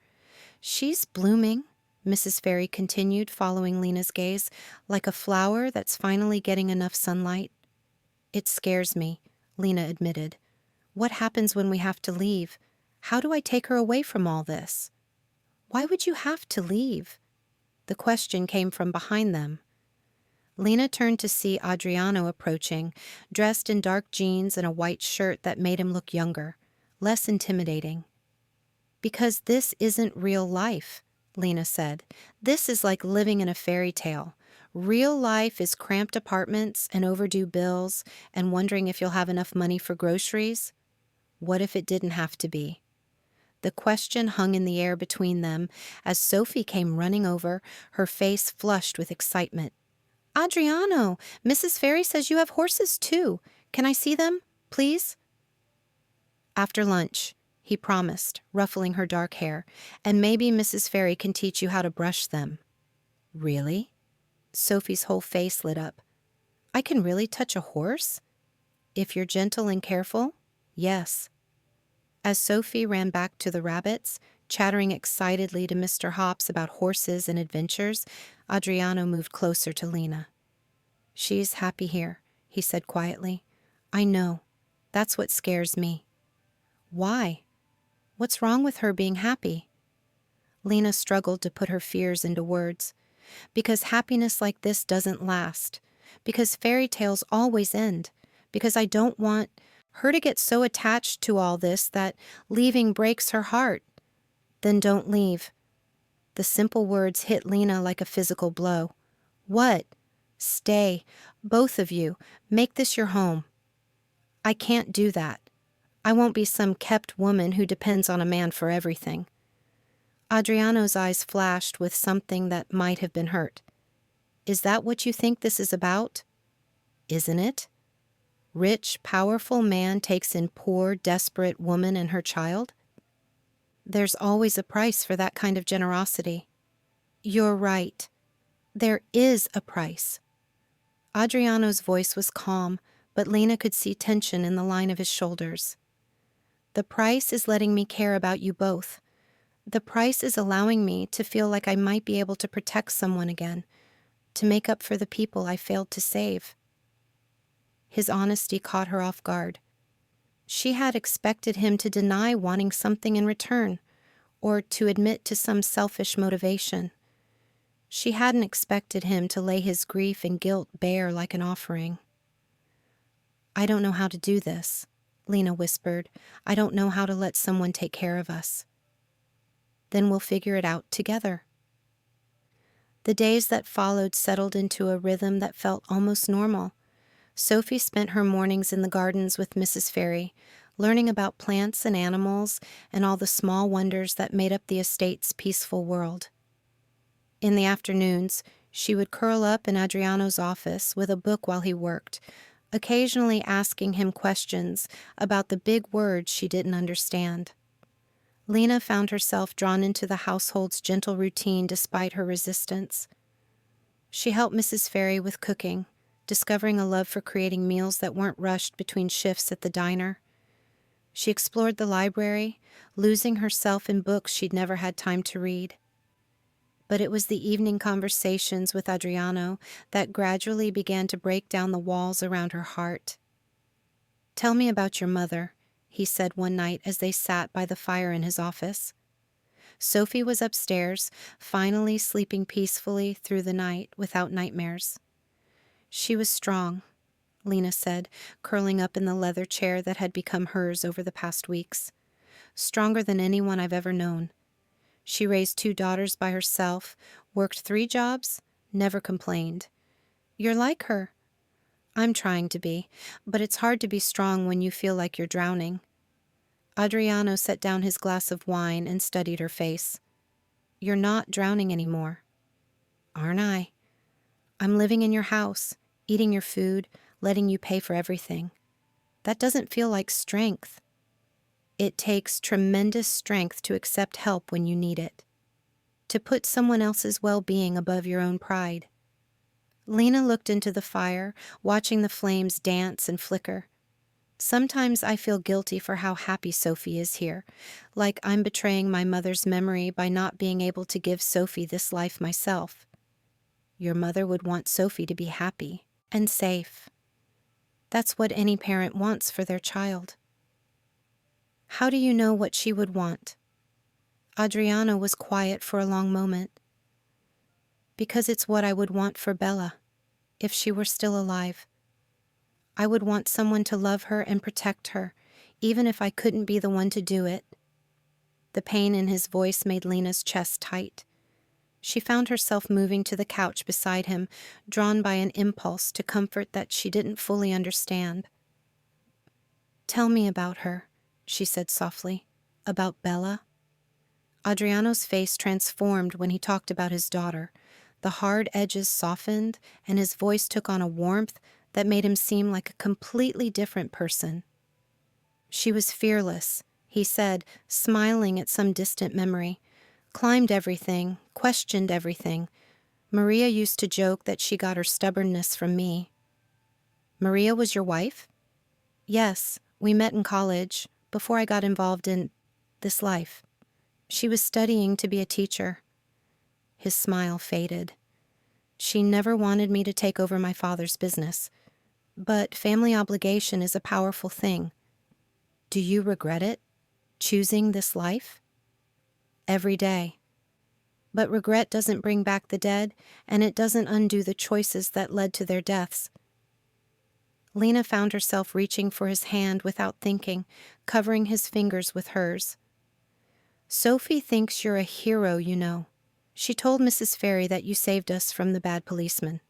"She's blooming," Mrs. Ferry continued, following Lena's gaze, "like a flower that's finally getting enough sunlight." "It scares me," Lena admitted. "What happens when we have to leave? How do I take her away from all this?" "Why would you have to leave?" The question came from behind them. Lena turned to see Adriano approaching, dressed in dark jeans and a white shirt that made him look younger, less intimidating. "Because this isn't real life," Lena said. "This is like living in a fairy tale. Real life is cramped apartments and overdue bills and wondering if you'll have enough money for groceries. What if it didn't have to be?" The question hung in the air between them as Sophie came running over, her face flushed with excitement. "Adriano, Mrs. Ferry says you have horses too. Can I see them, please?" "After lunch," he promised, ruffling her dark hair, "and maybe Mrs. Ferry can teach you how to brush them." "Really?" Sophie's whole face lit up. I can really touch a horse? If you're gentle and careful, yes. As Sophie ran back to the rabbits, chattering excitedly to Mr. Hops about horses and adventures, Adriano moved closer to Lena. She's happy here, he said quietly. I know. That's what scares me. Why? What's wrong with her being happy? Lena struggled to put her fears into words. Because happiness like this doesn't last. Because fairy tales always end. Because I don't want her to get so attached to all this that leaving breaks her heart. Then don't leave. The simple words hit Lena like a physical blow. What? Stay. Both of you. Make this your home. I can't do that. I won't be some kept woman who depends on a man for everything. Adriano's eyes flashed with something that might have been hurt. Is that what you think this is about? Isn't it? Rich, powerful man takes in poor, desperate woman and her child? There's always a price for that kind of generosity. You're right. There is a price. Adriano's voice was calm, but Lena could see tension in the line of his shoulders. The price is letting me care about you both. The price is allowing me to feel like I might be able to protect someone again, to make up for the people I failed to save. His honesty caught her off guard. She had expected him to deny wanting something in return, or to admit to some selfish motivation. She hadn't expected him to lay his grief and guilt bare like an offering. I don't know how to do this, Lena whispered. I don't know how to let someone take care of us. Then we'll figure it out together. The days that followed settled into a rhythm that felt almost normal. Sophie spent her mornings in the gardens with Mrs. Ferry, learning about plants and animals and all the small wonders that made up the estate's peaceful world. In the afternoons, she would curl up in Adriano's office with a book while he worked, occasionally asking him questions about the big words she didn't understand. Lena found herself drawn into the household's gentle routine despite her resistance. She helped Mrs. Ferry with cooking, discovering a love for creating meals that weren't rushed between shifts at the diner. She explored the library, losing herself in books she'd never had time to read. But it was the evening conversations with Adriano that gradually began to break down the walls around her heart. Tell me about your mother, he said one night as they sat by the fire in his office. Sophie was upstairs, finally sleeping peacefully through the night without nightmares. She was strong, Lena said, curling up in the leather chair that had become hers over the past weeks. Stronger than anyone I've ever known. She raised 2 daughters by herself, worked 3 jobs, never complained. You're like her. I'm trying to be, but it's hard to be strong when you feel like you're drowning. Adriano set down his glass of wine and studied her face. You're not drowning anymore. Aren't I? I'm living in your house, eating your food, letting you pay for everything. That doesn't feel like strength. It takes tremendous strength to accept help when you need it, to put someone else's well-being above your own pride. Lena looked into the fire, watching the flames dance and flicker. Sometimes I feel guilty for how happy Sophie is here, like I'm betraying my mother's memory by not being able to give Sophie this life myself. Your mother would want Sophie to be happy and safe. That's what any parent wants for their child. How do you know what she would want? Adriano was quiet for a long moment. Because it's what I would want for Bella, if she were still alive. I would want someone to love her and protect her, even if I couldn't be the one to do it. The pain in his voice made Lena's chest tight. She found herself moving to the couch beside him, drawn by an impulse to comfort that she didn't fully understand. Tell me about her, she said softly. About Bella? Adriano's face transformed when he talked about his daughter. The hard edges softened, and his voice took on a warmth that made him seem like a completely different person. She was fearless, he said, smiling at some distant memory. Climbed everything, questioned everything. Maria used to joke that she got her stubbornness from me. Maria was your wife? Yes, we met in college, before I got involved in this life. She was studying to be a teacher. His smile faded. She never wanted me to take over my father's business. But family obligation is a powerful thing. Do you regret it? Choosing this life? Every day. But regret doesn't bring back the dead, and it doesn't undo the choices that led to their deaths. Lena found herself reaching for his hand without thinking, covering his fingers with hers. Sophie thinks you're a hero, you know. She told Mrs. Ferry that you saved us from the bad policeman.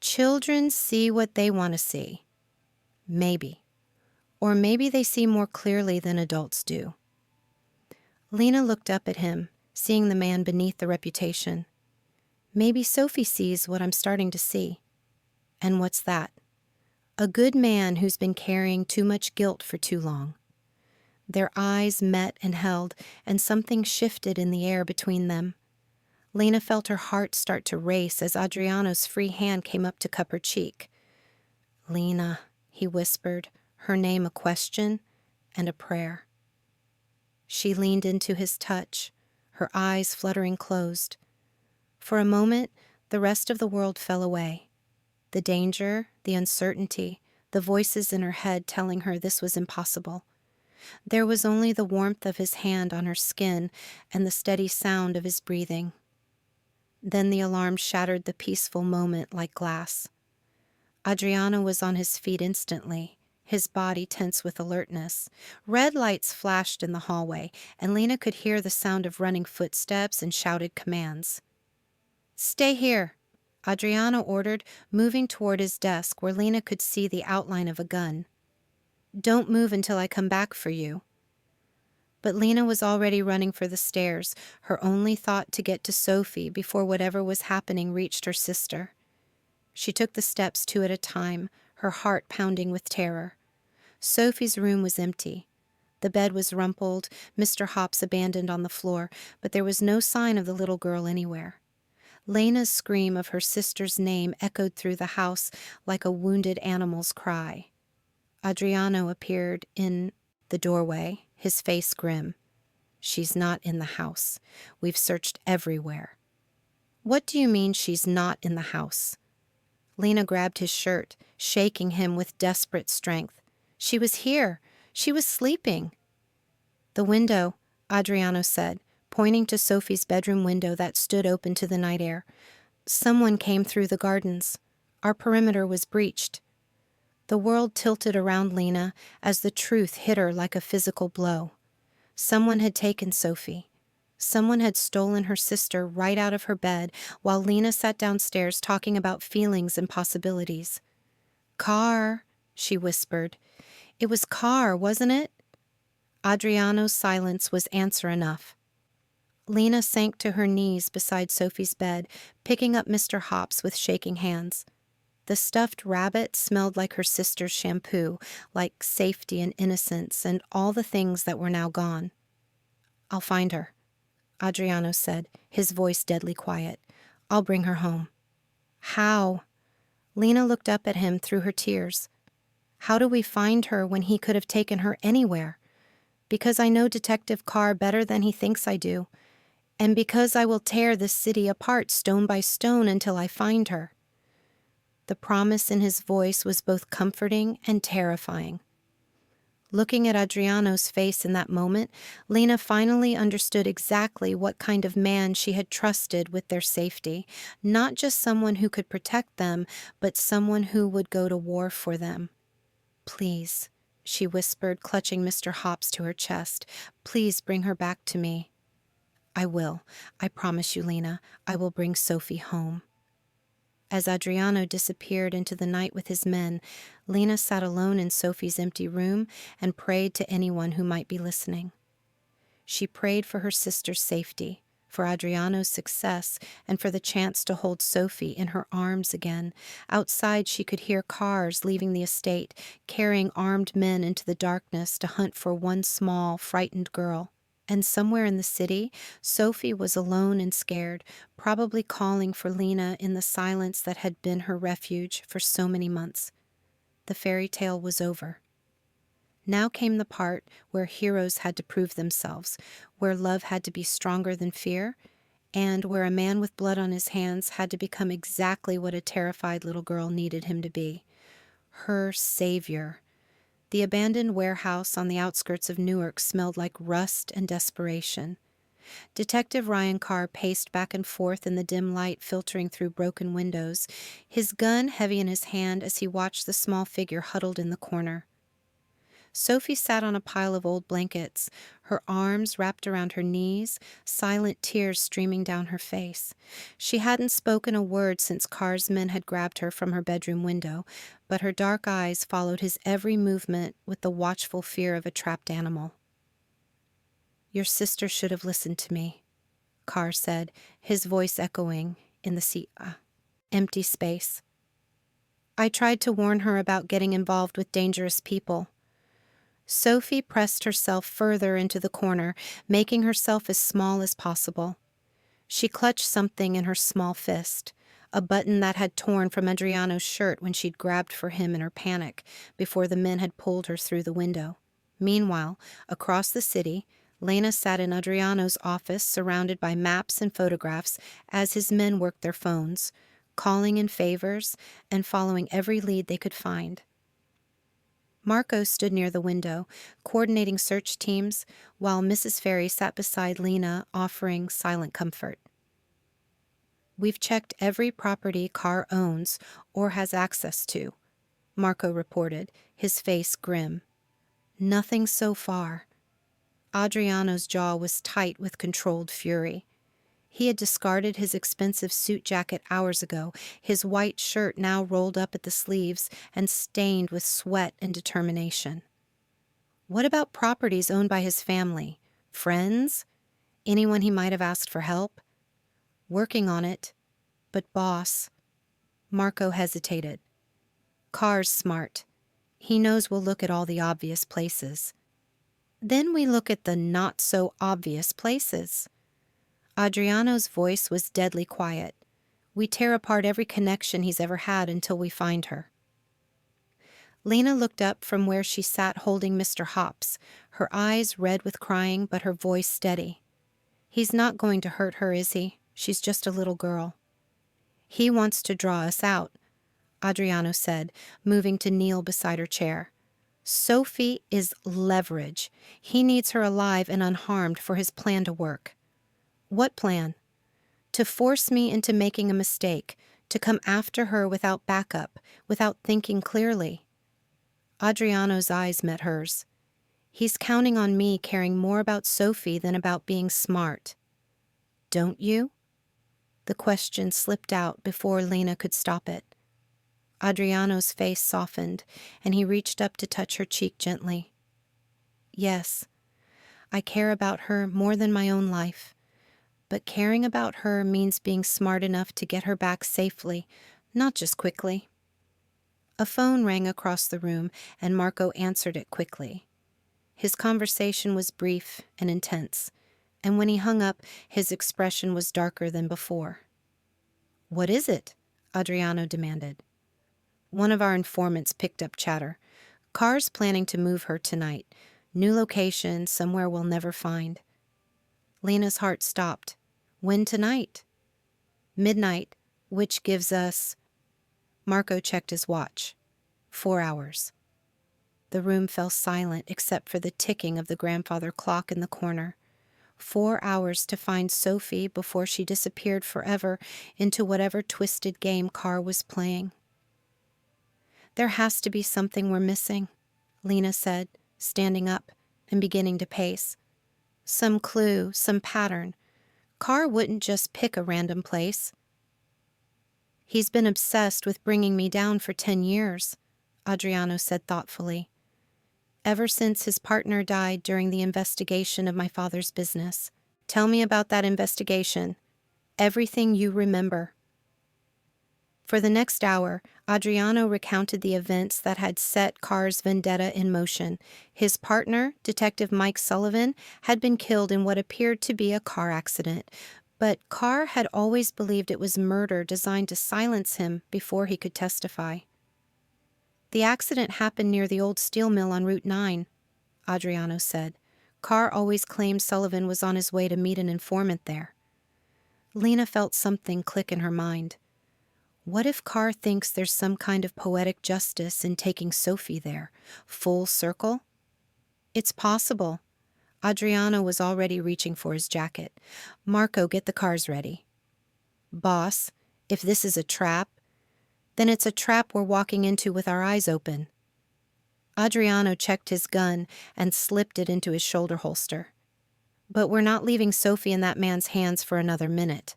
Children see what they want to see. Maybe. Or maybe they see more clearly than adults do. Lena looked up at him, seeing the man beneath the reputation. Maybe Sophie sees what I'm starting to see. And what's that? A good man who's been carrying too much guilt for too long. Their eyes met and held, and something shifted in the air between them. Lena felt her heart start to race as Adriano's free hand came up to cup her cheek. Lena, he whispered, her name a question and a prayer. She leaned into his touch, her eyes fluttering closed. For a moment, the rest of the world fell away. The danger, the uncertainty, the voices in her head telling her this was impossible. There was only the warmth of his hand on her skin and the steady sound of his breathing. Then the alarm shattered the peaceful moment like glass. Adriano was on his feet instantly, his body tense with alertness. Red lights flashed in the hallway, and Lena could hear the sound of running footsteps and shouted commands. "Stay here," Adriano ordered, moving toward his desk where Lena could see the outline of a gun. "Don't move until I come back for you." But Lena was already running for the stairs, her only thought to get to Sophie before whatever was happening reached her sister. She took the steps 2 at a time, her heart pounding with terror. Sophie's room was empty. The bed was rumpled, Mr. Hops abandoned on the floor, but there was no sign of the little girl anywhere. Lena's scream of her sister's name echoed through the house like a wounded animal's cry. Adriano appeared in the doorway, his face grim. "She's not in the house. We've searched everywhere." "What do you mean she's not in the house?" Lena grabbed his shirt, shaking him with desperate strength. "She was here. She was sleeping." "The window," Adriano said, pointing to Sophie's bedroom window that stood open to the night air. "Someone came through the gardens. Our perimeter was breached." The world tilted around Lena as the truth hit her like a physical blow. Someone had taken Sophie. Someone had stolen her sister right out of her bed while Lena sat downstairs talking about feelings and possibilities. "Carr," she whispered. "It was Carr, wasn't it?" Adriano's silence was answer enough. Lena sank to her knees beside Sophie's bed, picking up Mr. Hops with shaking hands. The stuffed rabbit smelled like her sister's shampoo, like safety and innocence and all the things that were now gone. "I'll find her," Adriano said, his voice deadly quiet. "I'll bring her home." "How?" Lena looked up at him through her tears. "How do we find her when he could have taken her anywhere? Because I know Detective Carr better than he thinks I do, and because I will tear this city apart stone by stone until I find her." The promise in his voice was both comforting and terrifying. Looking at Adriano's face in that moment, Lena finally understood exactly what kind of man she had trusted with their safety. Not just someone who could protect them, but someone who would go to war for them. "Please," she whispered, clutching Mr. Hops to her chest. "Please bring her back to me." "I will. I promise you, Lena. I will bring Sophie home." As Adriano disappeared into the night with his men, Lena sat alone in Sophie's empty room and prayed to anyone who might be listening. She prayed for her sister's safety, for Adriano's success, and for the chance to hold Sophie in her arms again. Outside, she could hear cars leaving the estate, carrying armed men into the darkness to hunt for one small, frightened girl. And somewhere in the city, Sophie was alone and scared, probably calling for Lena in the silence that had been her refuge for so many months. The fairy tale was over. Now came the part where heroes had to prove themselves, where love had to be stronger than fear, and where a man with blood on his hands had to become exactly what a terrified little girl needed him to be. Her savior. The abandoned warehouse on the outskirts of Newark smelled like rust and desperation. Detective Ryan Carr paced back and forth in the dim light filtering through broken windows, his gun heavy in his hand as he watched the small figure huddled in the corner. Sophie sat on a pile of old blankets, her arms wrapped around her knees, silent tears streaming down her face. She hadn't spoken a word since Carr's men had grabbed her from her bedroom window, but her dark eyes followed his every movement with the watchful fear of a trapped animal. "Your sister should have listened to me," Carr said, his voice echoing in the empty space. "I tried to warn her about getting involved with dangerous people." Sophie pressed herself further into the corner, making herself as small as possible. She clutched something in her small fist, a button that had torn from Adriano's shirt when she'd grabbed for him in her panic before the men had pulled her through the window. Meanwhile, across the city, Lena sat in Adriano's office surrounded by maps and photographs as his men worked their phones, calling in favors and following every lead they could find. Marco stood near the window, coordinating search teams, while Mrs. Ferry sat beside Lena, offering silent comfort. "We've checked every property Carr owns or has access to," Marco reported, his face grim. "Nothing so far." Adriano's jaw was tight with controlled fury. He had discarded his expensive suit jacket hours ago, his white shirt now rolled up at the sleeves and stained with sweat and determination. What about properties owned by his family? Friends? Anyone he might have asked for help? Working on it. But boss. Marco hesitated. "Carr's smart. He knows we'll look at all the obvious places. Then we look at the not-so-obvious places." Adriano's voice was deadly quiet. "We tear apart every connection he's ever had until we find her." Lena looked up from where she sat holding Mr. Hops, her eyes red with crying but her voice steady. "He's not going to hurt her, is he? She's just a little girl." "He wants to draw us out," Adriano said, moving to kneel beside her chair. "Sophie is leverage. He needs her alive and unharmed for his plan to work." "What plan?" "To force me into making a mistake, to come after her without backup, without thinking clearly." Adriano's eyes met hers. "He's counting on me caring more about Sophie than about being smart." "Don't you?" The question slipped out before Lena could stop it. Adriano's face softened, and he reached up to touch her cheek gently. "Yes, I care about her more than my own life. But caring about her means being smart enough to get her back safely, not just quickly." A phone rang across the room, and Marco answered it quickly. His conversation was brief and intense, and when he hung up, his expression was darker than before. "What is it?" Adriano demanded. One of our informants picked up chatter. "Carr's planning to move her tonight. New location, somewhere we'll never find." Lena's heart stopped. "When tonight?" "Midnight, which gives us—" Marco checked his watch. 4 hours. The room fell silent except for the ticking of the grandfather clock in the corner. 4 hours to find Sophie before she disappeared forever into whatever twisted game Carr was playing. "There has to be something we're missing," Lena said, standing up and beginning to pace. "Some clue, some pattern. Carr wouldn't just pick a random place." "He's been obsessed with bringing me down for 10 years, Adriano said thoughtfully. "Ever since his partner died during the investigation of my father's business." "Tell me about that investigation. Everything you remember." For the next hour, Adriano recounted the events that had set Carr's vendetta in motion. His partner, Detective Mike Sullivan, had been killed in what appeared to be a car accident, but Carr had always believed it was murder designed to silence him before he could testify. The accident happened near the old steel mill on Route 9, Adriano said. Carr always claimed Sullivan was on his way to meet an informant there. Lena felt something click in her mind. What if Carr thinks there's some kind of poetic justice in taking Sophie there? Full circle? It's possible. Adriano was already reaching for his jacket. Marco, get the cars ready. Boss, if this is a trap, then it's a trap we're walking into with our eyes open. Adriano checked his gun and slipped it into his shoulder holster. But we're not leaving Sophie in that man's hands for another minute.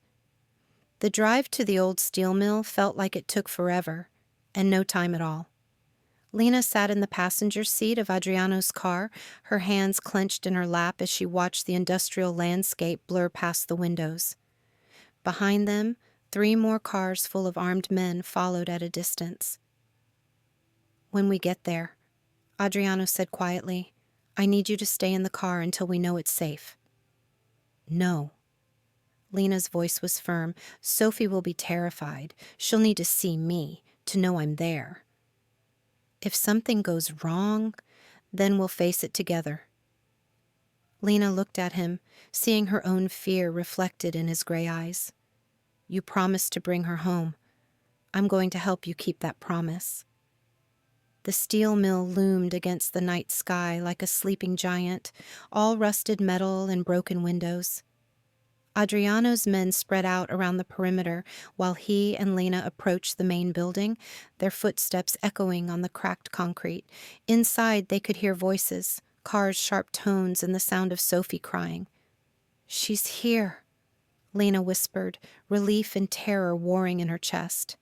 The drive to the old steel mill felt like it took forever, and no time at all. Lena sat in the passenger seat of Adriano's car, her hands clenched in her lap as she watched the industrial landscape blur past the windows. Behind them, 3 more cars full of armed men followed at a distance. When we get there, Adriano said quietly, I need you to stay in the car until we know it's safe. No. Lena's voice was firm. Sophie will be terrified. She'll need to see me, to know I'm there. If something goes wrong, then we'll face it together. Lena looked at him, seeing her own fear reflected in his gray eyes. You promised to bring her home. I'm going to help you keep that promise. The steel mill loomed against the night sky like a sleeping giant, all rusted metal and broken windows. Adriano's men spread out around the perimeter while he and Lena approached the main building, their footsteps echoing on the cracked concrete. Inside, they could hear voices, Carr's sharp tones, and the sound of Sophie crying. She's here, Lena whispered, relief and terror warring in her chest.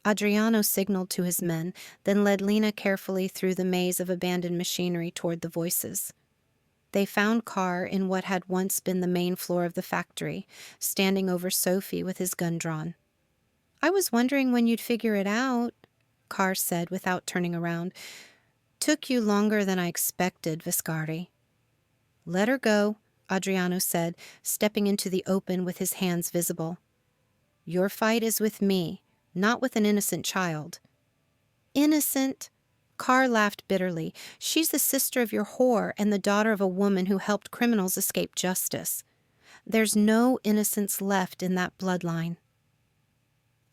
Adriano signaled to his men, then led Lena carefully through the maze of abandoned machinery toward the voices. They found Carr in what had once been the main floor of the factory, standing over Sophie with his gun drawn. I was wondering when you'd figure it out, Carr said without turning around. Took you longer than I expected, Viscardi. Let her go, Adriano said, stepping into the open with his hands visible. Your fight is with me, not with an innocent child. Innocent? Carr laughed bitterly. She's the sister of your whore and the daughter of a woman who helped criminals escape justice. There's no innocence left in that bloodline.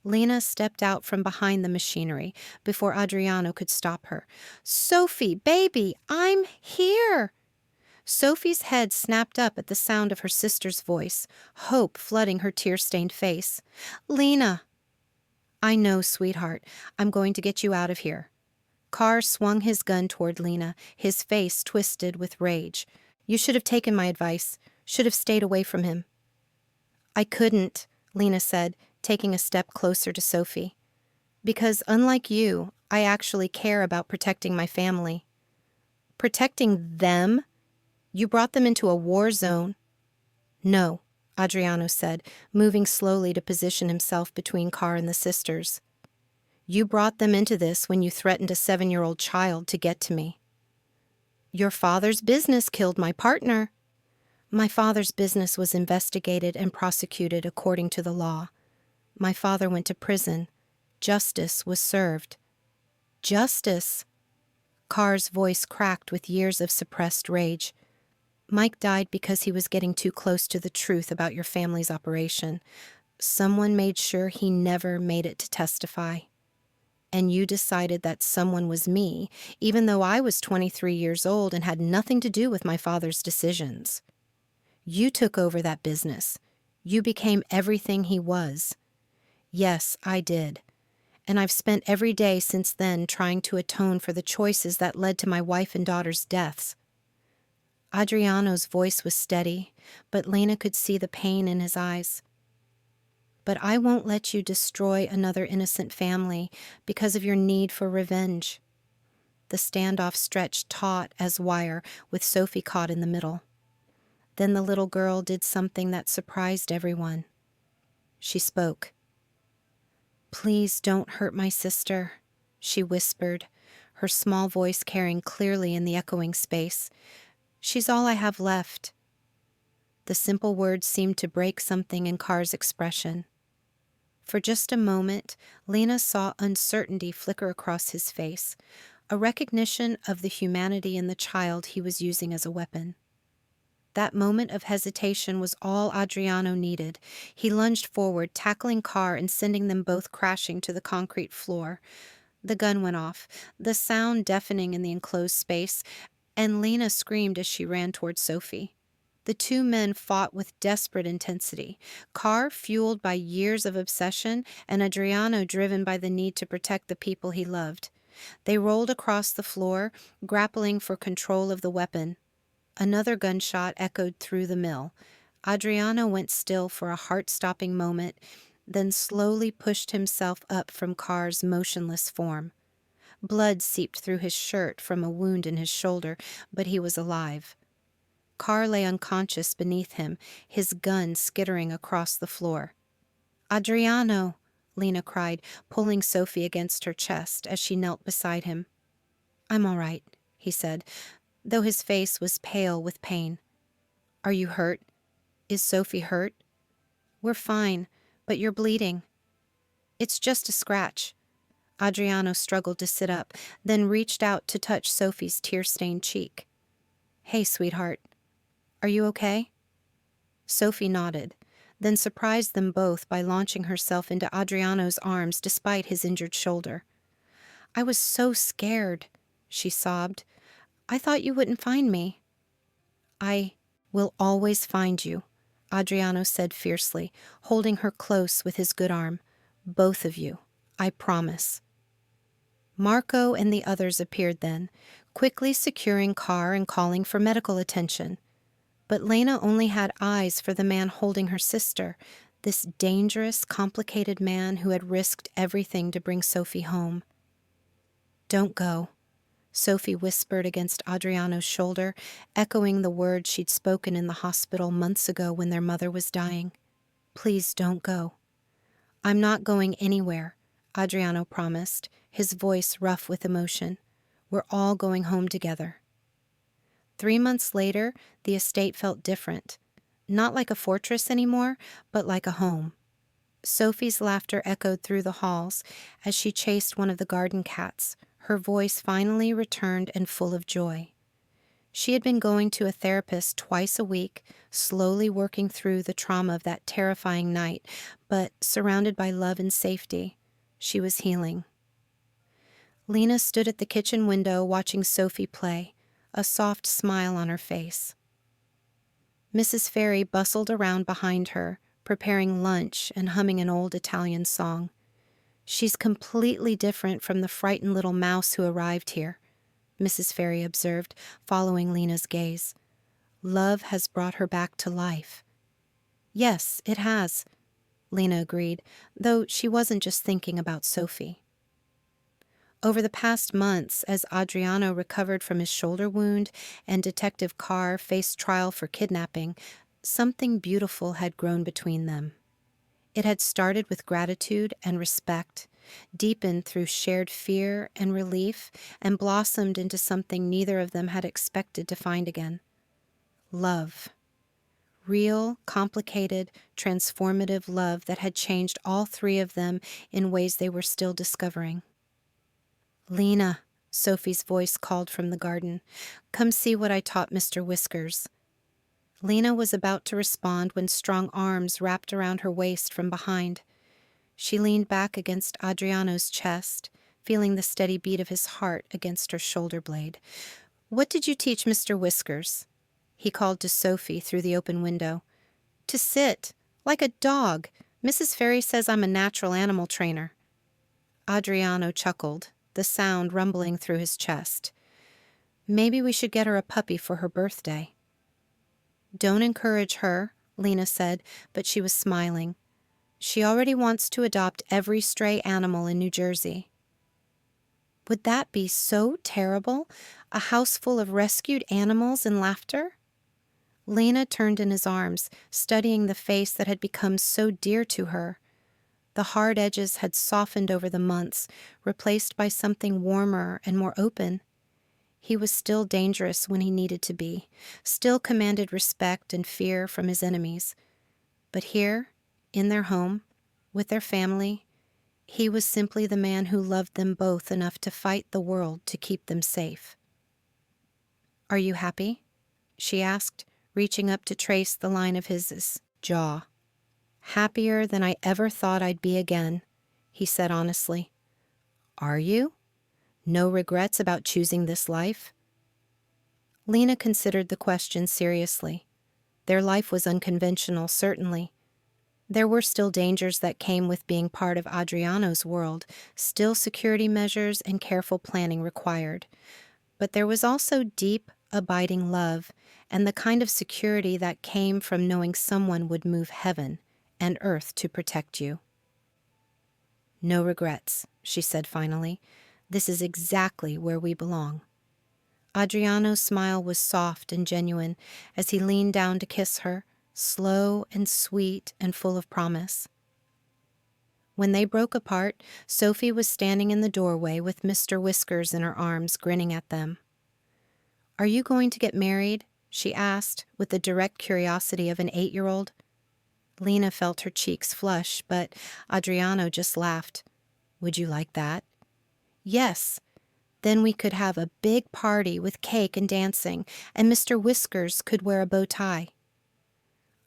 Lena stepped out from behind the machinery before Adriano could stop her. Sophie, baby, I'm here! Sophie's head snapped up at the sound of her sister's voice, hope flooding her tear-stained face. Lena! I know, sweetheart. I'm going to get you out of here. Carr swung his gun toward Lena, his face twisted with rage. You should have taken my advice. Should have stayed away from him. I couldn't, Lena said, taking a step closer to Sophie. Because, unlike you, I actually care about protecting my family. Protecting them? You brought them into a war zone. No, Adriano said, moving slowly to position himself between Carr and the sisters. You brought them into this when you threatened a 7-year-old child to get to me. Your father's business killed my partner. My father's business was investigated and prosecuted according to the law. My father went to prison. Justice was served. Justice? Carr's voice cracked with years of suppressed rage. Mike died because he was getting too close to the truth about your family's operation. Someone made sure he never made it to testify. And you decided that someone was me, even though I was 23 years old and had nothing to do with my father's decisions. You took over that business. You became everything he was. Yes, I did. And I've spent every day since then trying to atone for the choices that led to my wife and daughter's deaths. Adriano's voice was steady, but Lena could see the pain in his eyes. But I won't let you destroy another innocent family because of your need for revenge. The standoff stretched taut as wire, with Sophie caught in the middle. Then the little girl did something that surprised everyone. She spoke. Please don't hurt my sister, she whispered, her small voice carrying clearly in the echoing space. She's all I have left. The simple words seemed to break something in Carr's expression. For just a moment, Lena saw uncertainty flicker across his face, a recognition of the humanity in the child he was using as a weapon. That moment of hesitation was all Adriano needed. He lunged forward, tackling Carr and sending them both crashing to the concrete floor. The gun went off, the sound deafening in the enclosed space, and Lena screamed as she ran toward Sophie. The two men fought with desperate intensity, Carr fueled by years of obsession and Adriano driven by the need to protect the people he loved. They rolled across the floor, grappling for control of the weapon. Another gunshot echoed through the mill. Adriano went still for a heart-stopping moment, then slowly pushed himself up from Carr's motionless form. Blood seeped through his shirt from a wound in his shoulder, but he was alive. Carr lay unconscious beneath him, his gun skittering across the floor. "Adriano!" Lena cried, pulling Sophie against her chest as she knelt beside him. "I'm all right," he said, though his face was pale with pain. "Are you hurt? Is Sophie hurt?" "We're fine, but you're bleeding." "It's just a scratch." Adriano struggled to sit up, then reached out to touch Sophie's tear-stained cheek. "Hey, sweetheart. Are you okay?" Sophie nodded, then surprised them both by launching herself into Adriano's arms despite his injured shoulder. "I was so scared," she sobbed. "I thought you wouldn't find me." "I will always find you," Adriano said fiercely, holding her close with his good arm. "Both of you. I promise." Marco and the others appeared then, quickly securing Carr and calling for medical attention. But Lena only had eyes for the man holding her sister, this dangerous, complicated man who had risked everything to bring Sophie home. "Don't go," Sophie whispered against Adriano's shoulder, echoing the words she'd spoken in the hospital months ago when their mother was dying. "Please don't go." "I'm not going anywhere," Adriano promised, his voice rough with emotion. "We're all going home together." 3 months later, the estate felt different. Not like a fortress anymore, but like a home. Sophie's laughter echoed through the halls as she chased one of the garden cats, her voice finally returned and full of joy. She had been going to a therapist twice a week, slowly working through the trauma of that terrifying night, but surrounded by love and safety, she was healing. Lena stood at the kitchen window watching Sophie play, a soft smile on her face. Mrs. Ferry bustled around behind her, preparing lunch and humming an old Italian song. "She's completely different from the frightened little mouse who arrived here," Mrs. Ferry observed, following Lena's gaze. "Love has brought her back to life." "Yes, it has," Lena agreed, though she wasn't just thinking about Sophie. Over the past months, as Adriano recovered from his shoulder wound and Detective Carr faced trial for kidnapping, something beautiful had grown between them. It had started with gratitude and respect, deepened through shared fear and relief, and blossomed into something neither of them had expected to find again. Love. Real, complicated, transformative love that had changed all three of them in ways they were still discovering. "Lena," Sophie's voice called from the garden, "come see what I taught Mr. Whiskers." Lena was about to respond when strong arms wrapped around her waist from behind. She leaned back against Adriano's chest, feeling the steady beat of his heart against her shoulder blade. "What did you teach Mr. Whiskers?" He called to Sophie through the open window. "To sit, like a dog. Mrs. Ferry says I'm a natural animal trainer." Adriano chuckled, the sound rumbling through his chest. "Maybe we should get her a puppy for her birthday." "Don't encourage her," Lena said, but she was smiling. "She already wants to adopt every stray animal in New Jersey." "Would that be so terrible? A house full of rescued animals and laughter?" Lena turned in his arms, studying the face that had become so dear to her. The hard edges had softened over the months, replaced by something warmer and more open. He was still dangerous when he needed to be, still commanded respect and fear from his enemies. But here, in their home, With their family, he was simply the man who loved them both enough to fight the world to keep them safe. "Are you happy?" she asked, reaching up to trace the line of his jaw. "Happier than I ever thought I'd be again," he said honestly. "Are you? No regrets about choosing this life?" Lena considered the question seriously. Their life was unconventional, certainly. There were still dangers that came with being part of Adriano's world, still security measures and careful planning required. But there was also deep, abiding love, and the kind of security that came from knowing someone would move heaven and earth to protect you. "No regrets," she said finally. "This is exactly where we belong." Adriano's smile was soft and genuine as he leaned down to kiss her, slow and sweet and full of promise. When they broke apart, Sophie was standing in the doorway with Mr. Whiskers in her arms, grinning at them. "Are you going to get married?" she asked, with the direct curiosity of an 8-year-old. Lena felt her cheeks flush, but Adriano just laughed. "Would you like that?" "Yes. Then we could have a big party with cake and dancing, and Mr. Whiskers could wear a bow tie."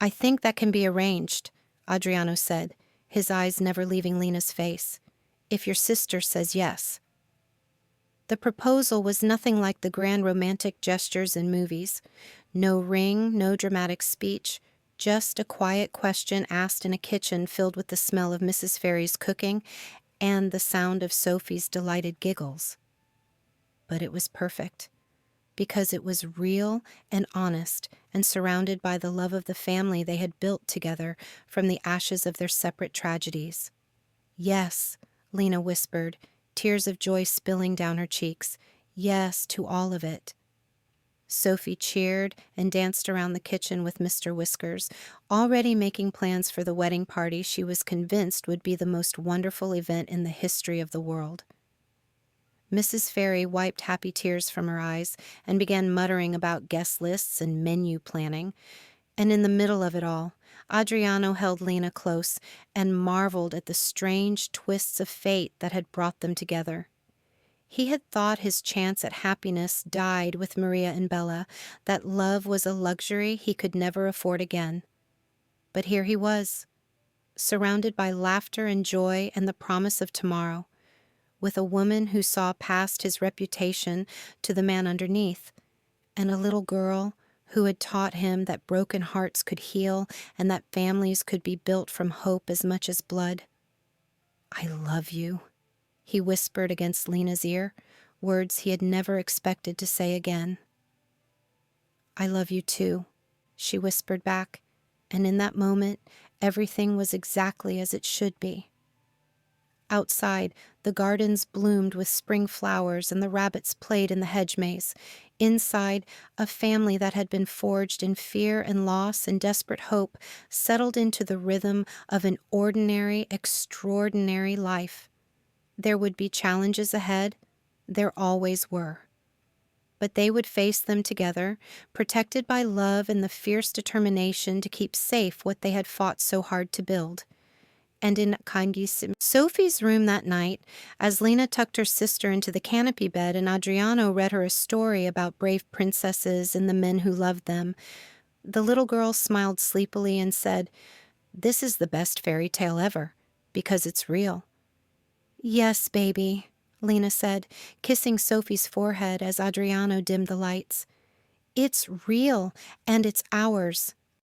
"I think that can be arranged," Adriano said, his eyes never leaving Lena's face, "if your sister says yes." The proposal was nothing like the grand romantic gestures in movies. No ring, no dramatic speech, just a quiet question asked in a kitchen filled with the smell of Mrs. Ferry's cooking and the sound of Sophie's delighted giggles. But it was perfect, because it was real and honest and surrounded by the love of the family they had built together from the ashes of their separate tragedies. "Yes," Lena whispered, tears of joy spilling down her cheeks. "Yes to all of it." Sophie cheered and danced around the kitchen with Mr. Whiskers, already making plans for the wedding party she was convinced would be the most wonderful event in the history of the world. Mrs. Ferry wiped happy tears from her eyes and began muttering about guest lists and menu planning. And in the middle of it all, Adriano held Lena close and marveled at the strange twists of fate that had brought them together. He had thought his chance at happiness died with Maria and Bella, that love was a luxury he could never afford again. But here he was, surrounded by laughter and joy and the promise of tomorrow, with a woman who saw past his reputation to the man underneath, and a little girl who had taught him that broken hearts could heal and that families could be built from hope as much as blood. "I love you," he whispered against Lena's ear, words he had never expected to say again. "I love you too," she whispered back, and in that moment, everything was exactly as it should be. Outside, the gardens bloomed with spring flowers and the rabbits played in the hedge maze. Inside, a family that had been forged in fear and loss and desperate hope settled into the rhythm of an ordinary, extraordinary life. There would be challenges ahead. There always were. But they would face them together, protected by love and the fierce determination to keep safe what they had fought so hard to build. And in Sophie's room that night, as Lena tucked her sister into the canopy bed and Adriano read her a story about brave princesses and the men who loved them, the little girl smiled sleepily and said, "This is the best fairy tale ever, because it's real." "Yes, baby," Lena said, kissing Sophie's forehead as Adriano dimmed the lights. "It's real, and it's ours."